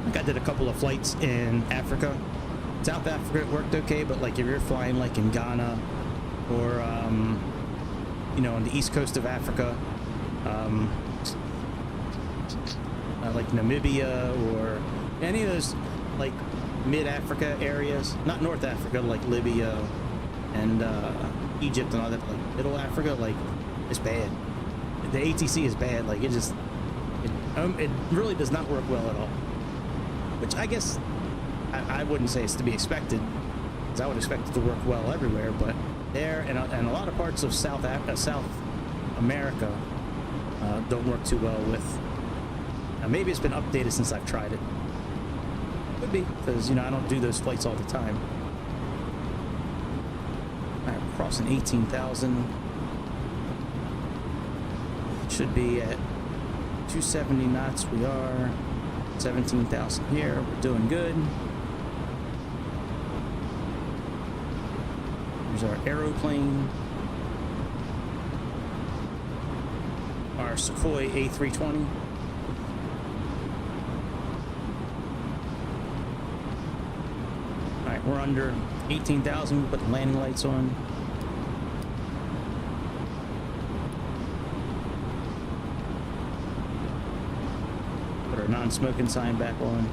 think I did a couple of flights in Africa. South Africa, it worked okay, but like if you're flying like in Ghana or, you know, on the east coast of Africa, like Namibia or any of those like mid-Africa areas, not North Africa, like Libya and Egypt and all that, like middle Africa, like it's bad. The ATC is bad. Like it just, it really does not work well at all. Which I guess I wouldn't say it's to be expected, because I would expect it to work well everywhere. But there and a lot of parts of South America don't work too well with. Maybe it's been updated since I've tried it. Could be, because you know I don't do those flights all the time. All right, we're crossing 18,000. Should be at 270 knots. We are 17,000 here. We're doing good. Here's our aeroplane. Our Sukhoi A320. Alright, we're under 18,000. We put the landing lights on. Put our non-smoking sign back on.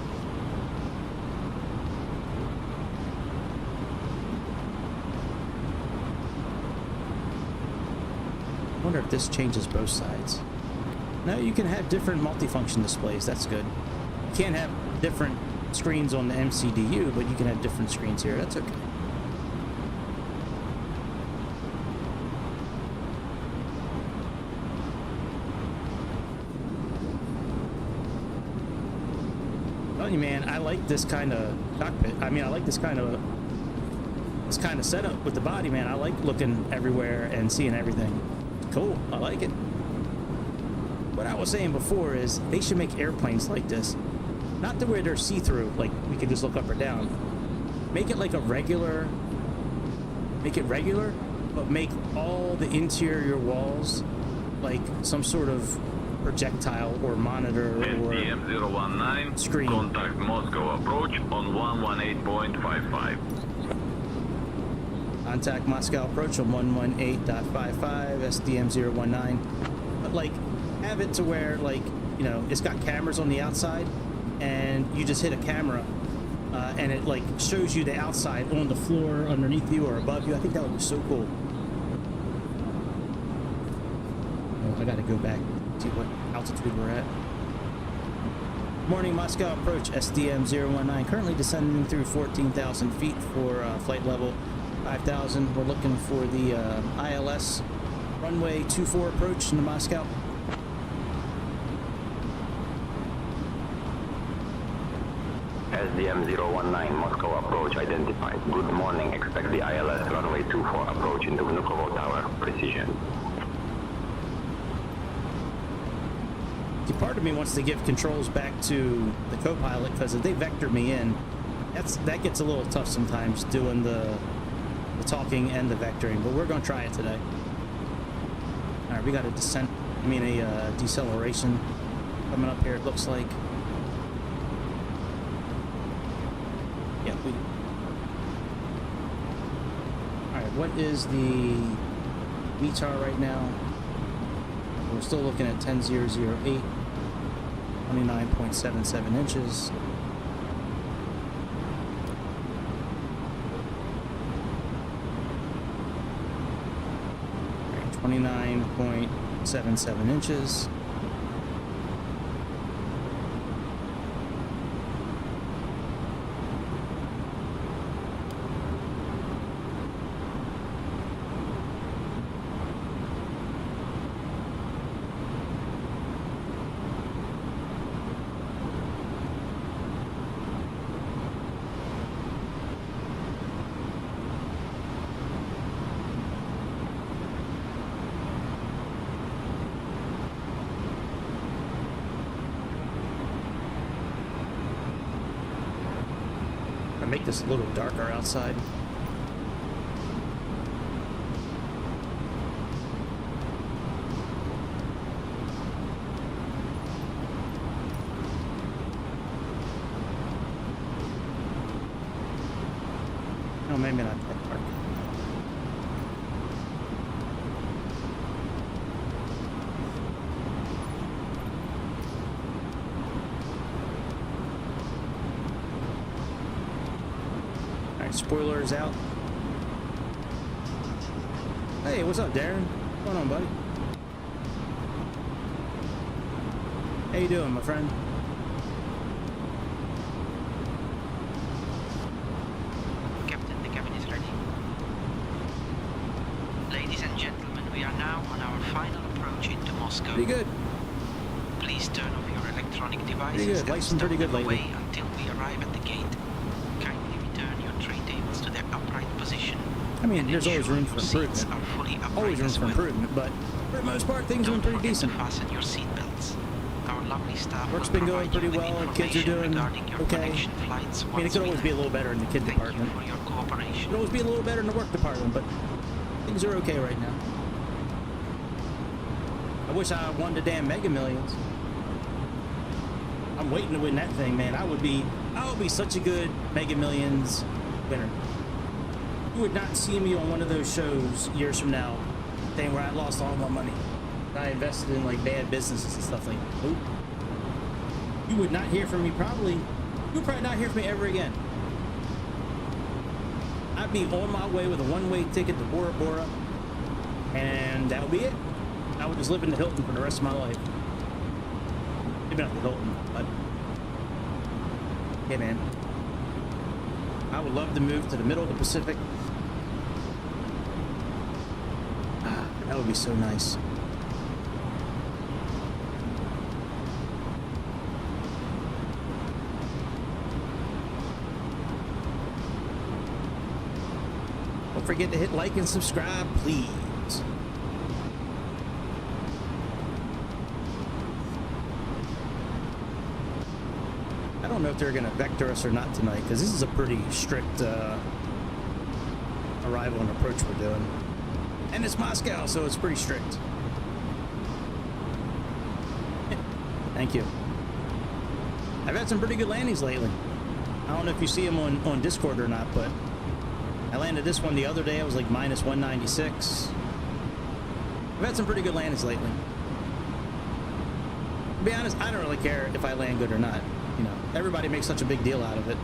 I wonder if this changes both sides. No, you can have different multifunction displays. That's good. You can't have different screens on the MCDU, but you can have different screens here. That's okay. Telling you, man, I like this kind of cockpit. I mean, I like this kind of this kind of setup with the body, man. I like looking everywhere and seeing everything. Cool, I like it. What I was saying before is they should make airplanes like this. Not to where they're see-through, like we can just look up or down. Make it like a regular, make it regular, but make all the interior walls like some sort of projectile or monitor or SDM-019, screen. contact Moscow approach on 118.55. Contact Moscow approach on 118.55, SDM-019. But like, have it to where like, you know, it's got cameras on the outside and you just hit a camera and it like shows you the outside on the floor underneath you or above you. I think that would be so cool. Oh, I gotta go back, see what altitude we're at. Morning, Moscow approach, SDM-019, currently descending through 14,000 feet for flight level 5,000. We're looking for the ILS runway 24 approach into Moscow. SDM-019, Moscow approach identified. Good morning, expect the ILS runway 24 approach into Vnukovo Tower, precision. See, part of me wants to give controls back to the co-pilot because if they vector me in, that gets a little tough sometimes doing the talking and the vectoring, but we're going to try it today. All right, we got a descent, I mean a deceleration coming up here, it looks like. Yeah, all right, what is the METAR right now? We're still looking at 10,008, 29.77 inches. 29.77 inches. Make this a little darker outside. Oh, maybe not that dark. Spoilers out. Hey, what's up, Darren? What's going on, buddy? How you doing, my friend? Captain, the cabin is ready. Ladies and gentlemen, we are now on our final approach into Moscow. Pretty good. Please turn off your electronic devices Pretty good. and Life's been stow pretty good them lately. away until we arrive at the gate. Kindly return your tray tables to their upright position. I mean, and there's always ensure room your for seats improvement. are fully upright Always room as for well. improvement, but for the most part, things are Don't pretty forget decent. to fasten your seatbelts. Our lovely staff Work's will been going provide you pretty with well. Kids are information doing regarding your okay. connection flights I mean, it once could we always be a land. little better in the kid Thank department. you for your It cooperation. could always be a little better in the work department, but things are okay right now. I wish I won the damn Mega Millions. I'm waiting to win that thing, man. I would be such a good Mega Millions winner. You would not see me on one of those shows years from now saying where I lost all my money. I invested in like bad businesses and stuff like that. Nope. You would not hear from me probably. You would probably not hear from me ever again. I'd be on my way with a one-way ticket to Bora Bora, and that would be it. I would just live in the Hilton for the rest of my life. Maybe not the Hilton, but yeah, man. I would love to move to the middle of the Pacific. That would be so nice. forget to hit like and subscribe, please. I don't know if they're going to vector us or not tonight, because this is a pretty strict arrival and approach we're doing. And it's Moscow, so it's pretty strict. Thank you. I've had some pretty good landings lately. I don't know if you see them on Discord or not, but I landed this one the other day. I was like minus 196. I've had some pretty good landings lately. To be honest, I don't really care if I land good or not. You know, everybody makes such a big deal out of it.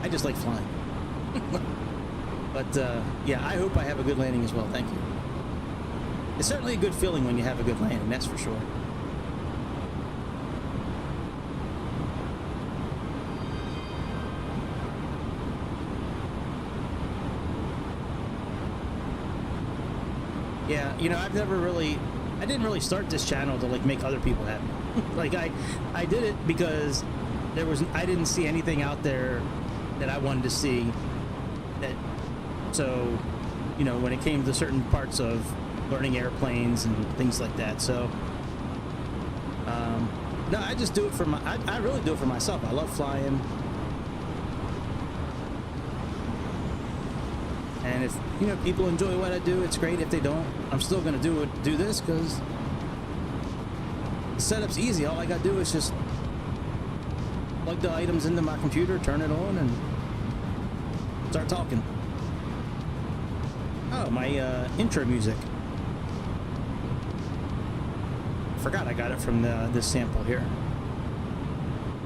I just like flying. But yeah, I hope I have a good landing as well. Thank you. It's certainly a good feeling when you have a good landing, that's for sure. Yeah, you know, I didn't really start this channel to like make other people happy. Like I did it because I didn't see anything out there that I wanted to see. So, you know, when it came to certain parts of learning airplanes and things like that. So, no, I just do it for I really do it for myself. I love flying. And if, you know, people enjoy what I do, it's great. If they don't, I'm still going to do this because the setup's easy. All I got to do is just plug the items into my computer, turn it on, and start talking. Oh, my intro music. Forgot I got it from this sample here.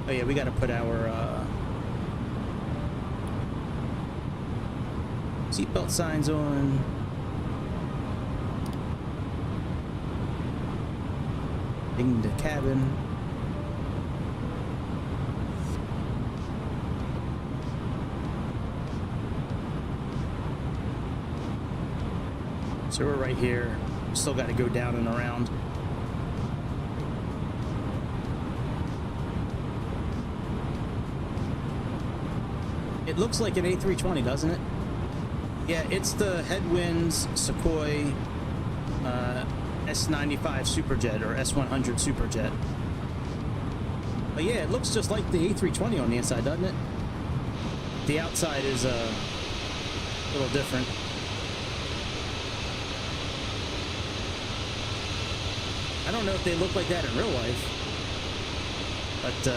Oh yeah, we got to put our seatbelt signs on. Ding the cabin. So we're right here. Still got to go down and around. It looks like an A320, doesn't it? Yeah, it's the Headwind's Sukhoi S-95 Superjet or S-100 Superjet. But yeah, it looks just like the A320 on the inside, doesn't it? The outside is a little different. I don't know if they look like that in real life, but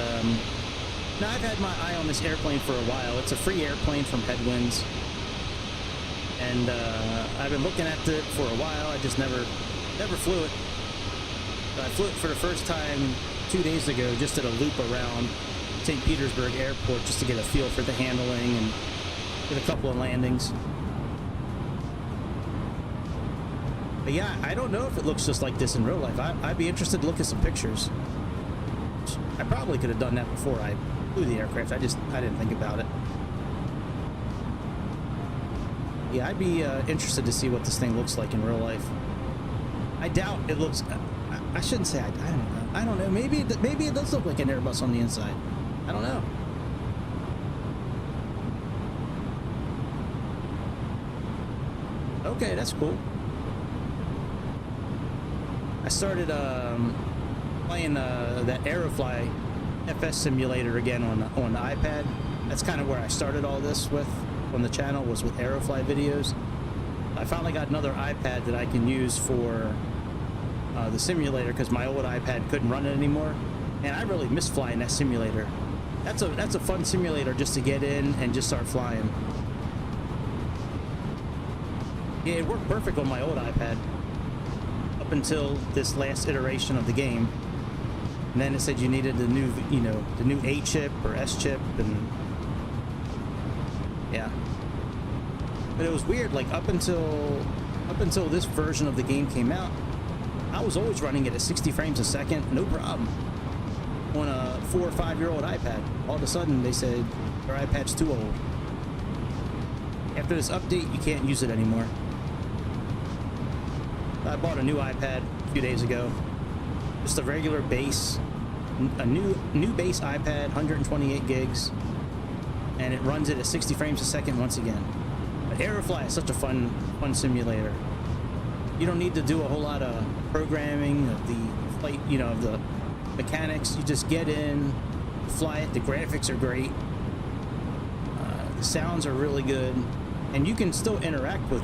no, I've had my eye on this airplane for a while. It's a free airplane from Headwinds, and I've been looking at it for a while. I just never flew it. But I flew it for the first time 2 days ago, just at a loop around St. Petersburg Airport, just to get a feel for the handling and did a couple of landings. But yeah, I don't know if it looks just like this in real life. I'd be interested to look at some pictures. I probably could have done that before I flew the aircraft. I didn't think about it. Yeah, I'd be interested to see what this thing looks like in real life. I doubt it looks. I shouldn't say I don't know. I don't know. Maybe it does look like an Airbus on the inside. I don't know. Okay, that's cool. I started playing that Aerofly FS simulator again on the iPad. That's kind of where I started all this with on the channel, was with Aerofly videos. I finally got another iPad that I can use for the simulator because my old iPad couldn't run it anymore, and I really miss flying that simulator. That's a fun simulator just to get in and just start flying. Yeah, it worked perfect on my old iPad up until this last iteration of the game, and then it said you needed the new, you know, the new A chip or S chip, and yeah. But it was weird. Like up until this version of the game came out, I was always running it at 60 frames a second, no problem, on a 4 or 5 year old iPad. All of a sudden they said your iPad's too old. After this update, you can't use it anymore. I bought a new iPad a few days ago, just a regular base, a new base iPad, 128 gigs, and it runs it at 60 frames a second once again. But Aerofly is such a fun simulator. You don't need to do a whole lot of programming of the flight, you know, of the mechanics. You just get in, fly it. The graphics are great. The sounds are really good, and you can still interact with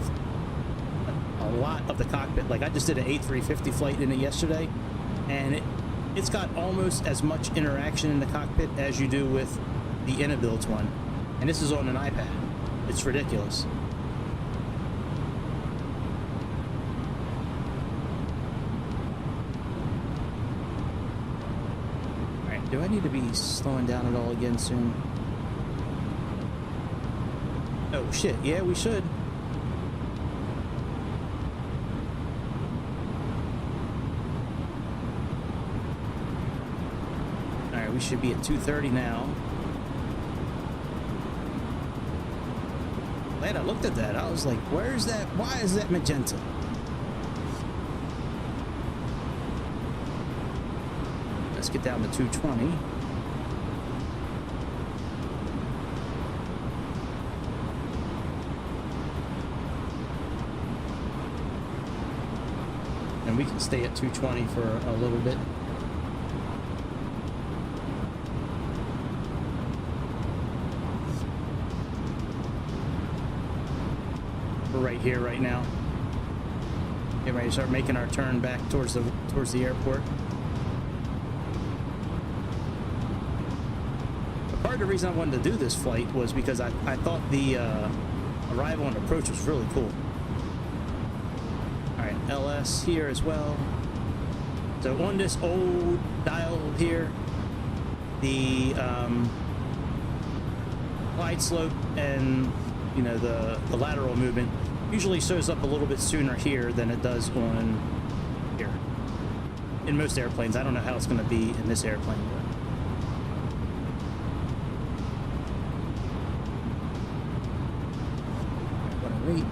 a lot of the cockpit. Like I just did an A350 flight in it yesterday, and it's got almost as much interaction in the cockpit as you do with the Inabuilt one, and this is on an iPad. It's ridiculous. Alright, do I need to be slowing down at all again soon? Oh shit, yeah, we should. Alright, we should be at 230 now. Glad I looked at that. I was like, where's that? Why is that magenta? Let's get down to 220. And we can stay at 220 for a little bit. We're right here right now. Get ready to start making our turn back towards the airport. But part of the reason I wanted to do this flight was because I thought the arrival and approach was really cool. Alright, LS here as well. So on this old dial here, the glide slope and, you know, the lateral movement usually shows up a little bit sooner here than it does on here. In most airplanes. I don't know how it's going to be in this airplane. What a rate.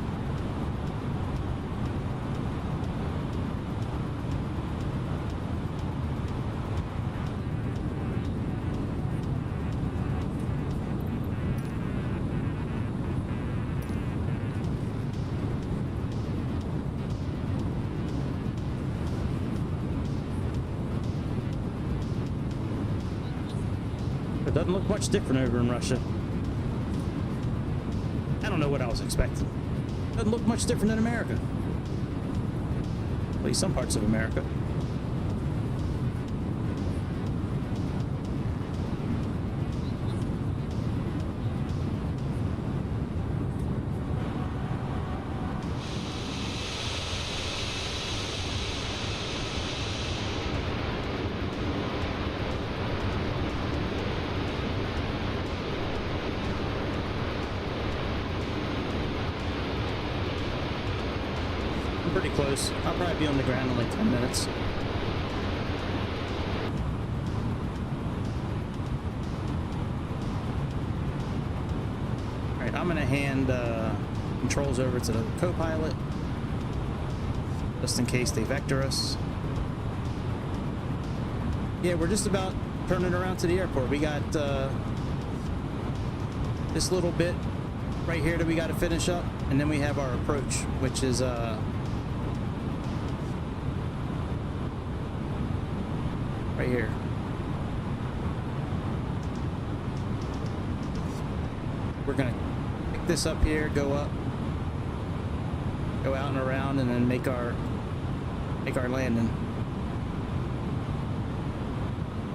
It doesn't look much different over in Russia. I don't know what I was expecting. Doesn't look much different than America. At least some parts of America. Pretty close. I'll probably be on the ground in like 10 minutes. Alright, I'm gonna hand controls over to the co-pilot just in case they vector us. Yeah, we're just about turning around to the airport. We got this little bit right here that we got to finish up, and then we have our approach, which is right here. We're gonna pick this up here, go up, go out and around, and then make our landing.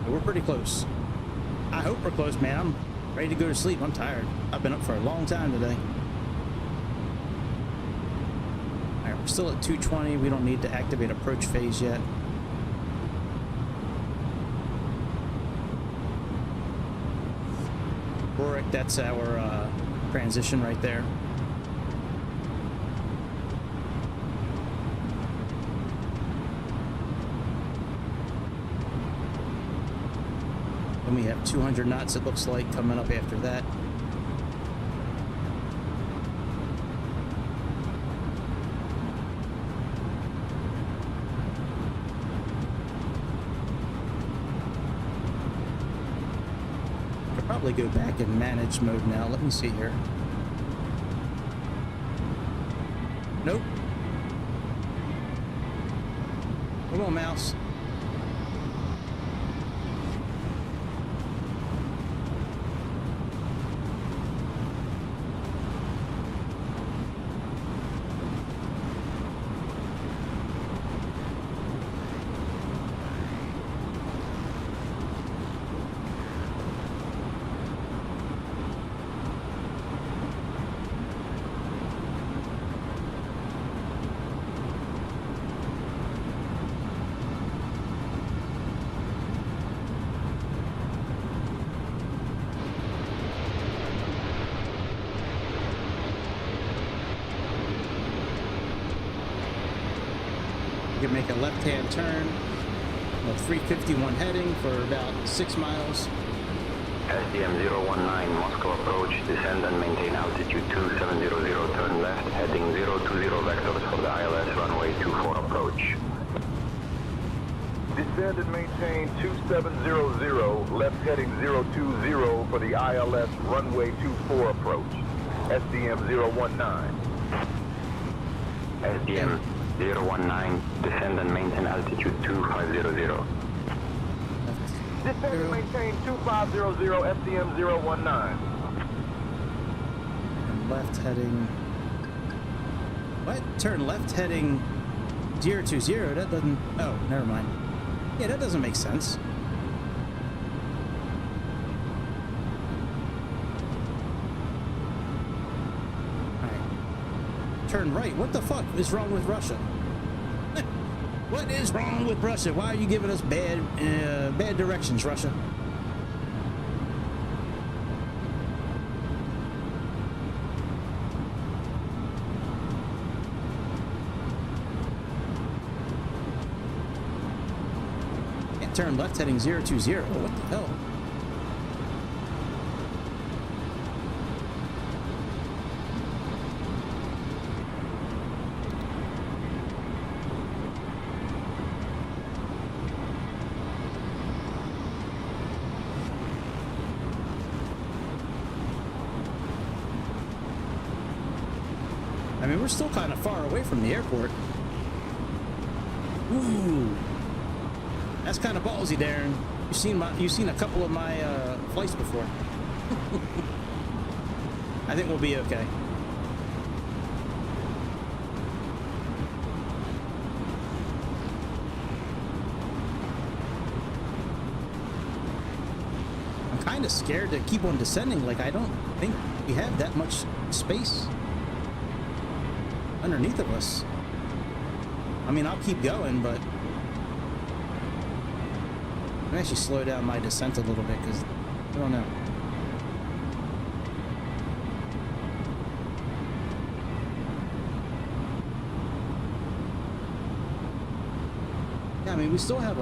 But we're pretty close. I hope we're close, man. I'm ready to go to sleep. I'm tired. I've been up for a long time today. Alright, we're still at 220. We don't need to activate approach phase yet. That's our transition right there. And we have 200 knots, it looks like, coming up after that. Go back in manage mode now. Let me see here. Nope. Come on, mouse. You can make a left-hand turn, a 351 heading for about 6 miles. SDM-019, Moscow approach, descend and maintain altitude 2700, turn left, heading 020 vectors for the ILS runway 24 approach. Descend and maintain 2700, left heading 020 for the ILS runway 24 approach. SDM-019. SDM-019, descend and maintain altitude 2500. Descend and maintain 2500, SDM-019. Left heading... What? Turn left heading 020? That doesn't... Oh, never mind. Yeah, that doesn't make sense. Alright. Turn right. What the fuck is wrong with Russia? What is wrong with Russia? Why are you giving us bad directions, Russia? Can't turn left heading 020. What the hell? I mean, we're still kind of far away from the airport. Ooh, that's kind of ballsy, Darren. You've seen a couple of my flights before. I think we'll be okay. I'm kind of scared to keep on descending. Like, I don't think we have that much space underneath of us. I mean, I'll keep going, but I'm actually slow down my descent a little bit because I don't know. Yeah, I mean, we still have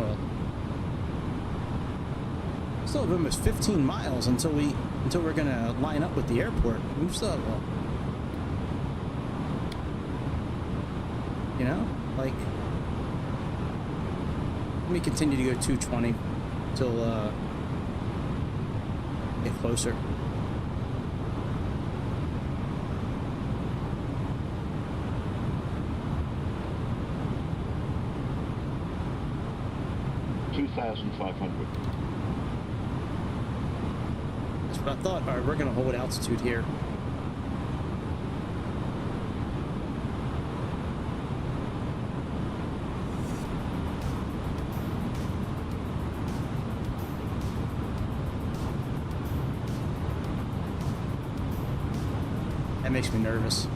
almost 15 miles until we're gonna line up with the airport. We still have you know, like, let me continue to go 220 till get closer. $2,500. That's what I thought. All right, we're gonna hold altitude here. That makes me nervous.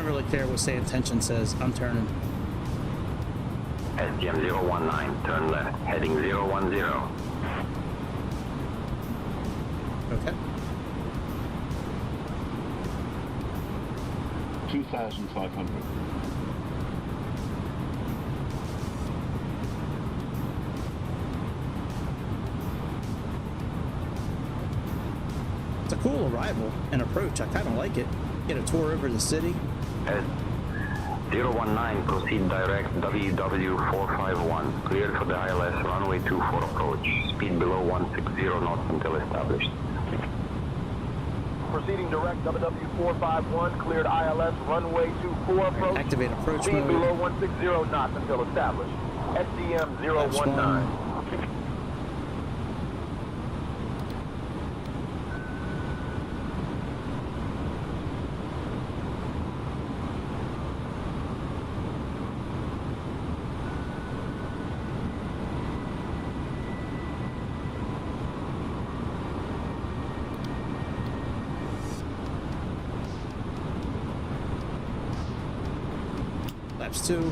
don't really care what Sayintention says. I'm turning. SDM 019, turn left, heading 010. Okay. 2,500. It's a cool arrival and approach. I kind of like it. Get a tour over the city. 019, proceed direct WW451. Cleared for the ILS runway 24 approach. Speed below 160 knots until established. Proceeding direct WW451, cleared ILS runway 24 approach. Activate approach Speed mode. below 160 knots until established. SDM 019. Laps 2.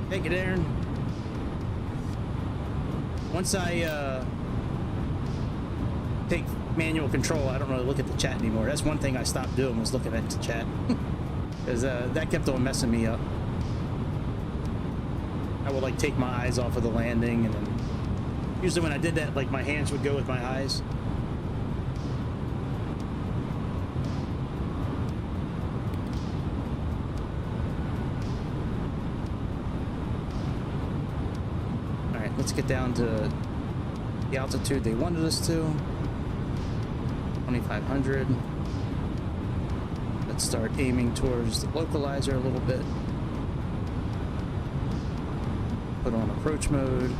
Take it, Aaron. Once I take manual control, I don't really look at the chat anymore. That's one thing I stopped doing, was looking at the chat. Because that kept on messing me up. I would like take my eyes off of the landing, and then usually when I did that, like my hands would go with my eyes. Let's get down to the altitude they wanted us to. 2,500. Let's start aiming towards the localizer a little bit. Put on approach mode.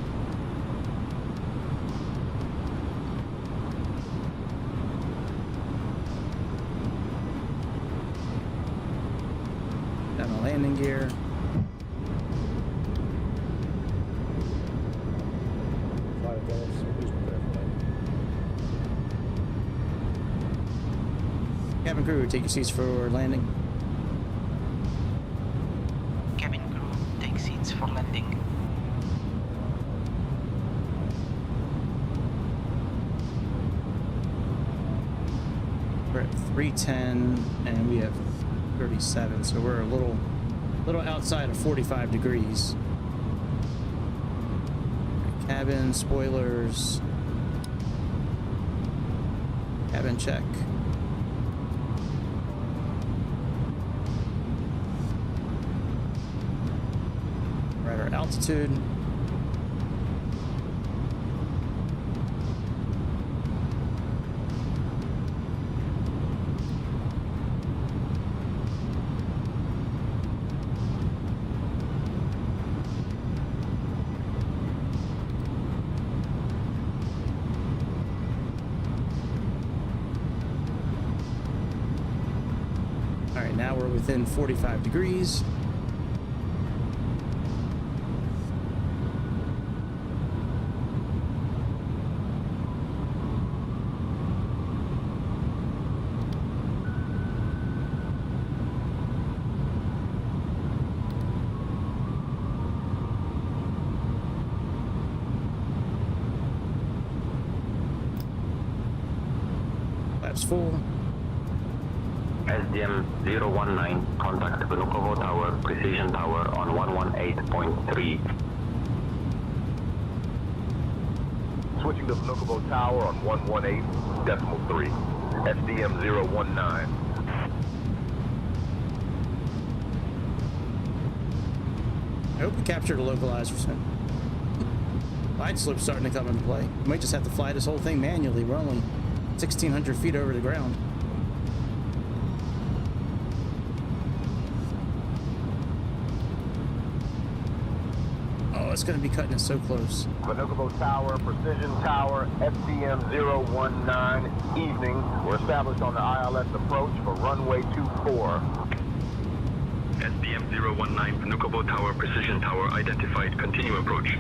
Down the landing gear. Cabin crew, take your seats for landing. Cabin crew, take seats for landing. We're at 310 and we have 37, so we're a little outside of 45 degrees. Cabin, spoilers, cabin check. We're at our altitude. Now we're within 45 degrees. Flaps full. SDM 019, contact Vnukovo Tower, Precision Tower on 118.3. Switching to Vnukovo Tower on 118.3. SDM 019. I hope we captured a localizer soon. Glide slope's starting to come into play. We might just have to fly this whole thing manually. We're only 1,600 feet over the ground. it's going to be cutting it so close. Vnukovo Tower, Precision Tower, FCM019, evening. We're established on the ILS approach for runway 24. SBM019, Vnukovo Tower, Precision Tower identified. Continue approach.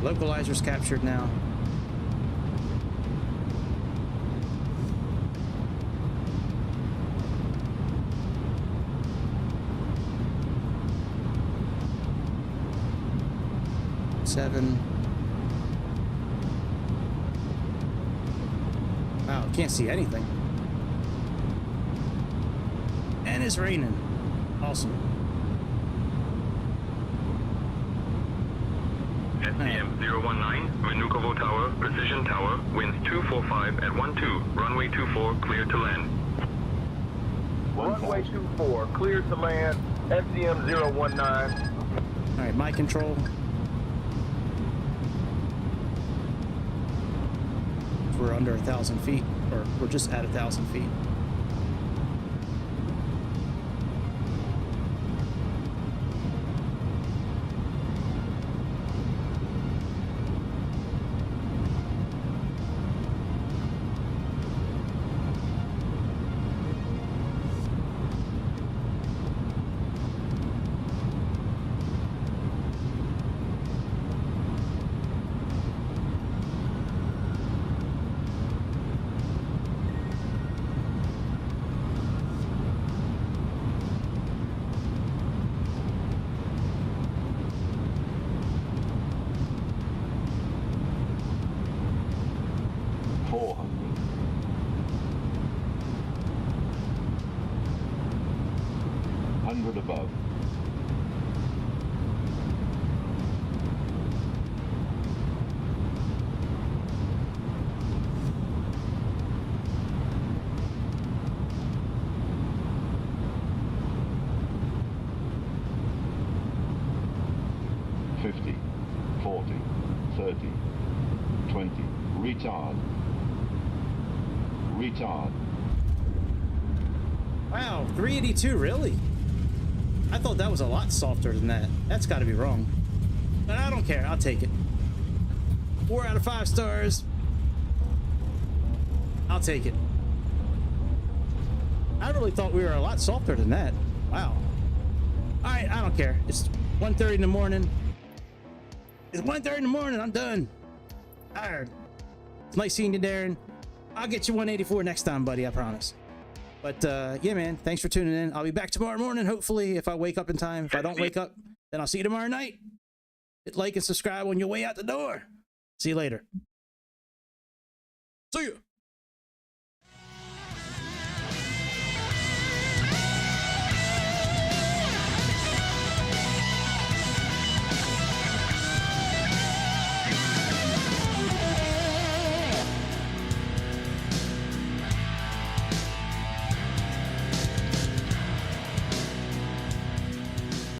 Localizer's captured now. Seven. Wow, can't see anything. And it's raining. Awesome. SBM019, Vnukovo Tower, Precision Tower, winds 245 at 12, runway 24, clear to land. Runway 24, clear to land, SCM019. All right, my control. We're under 1,000 feet, or we're just at 1,000 feet. Above. $50, $40, $30, $20. Retard. Retard. Wow, 382, really? I thought that was a lot softer than that. That's got to be wrong. But I don't care. I'll take it. 4 out of 5 stars. I'll take it. I really thought we were a lot softer than that. Wow. All right, I don't care. It's 1:30 in the morning. It's 1:30 in the morning. I'm done. Tired. It's nice seeing you, Darren. I'll get you 184 next time, buddy. I promise. But yeah, man, thanks for tuning in. I'll be back tomorrow morning, hopefully, if I wake up in time. If I don't wake up, then I'll see you tomorrow night. Hit like and subscribe on your way out the door. See you later. See you.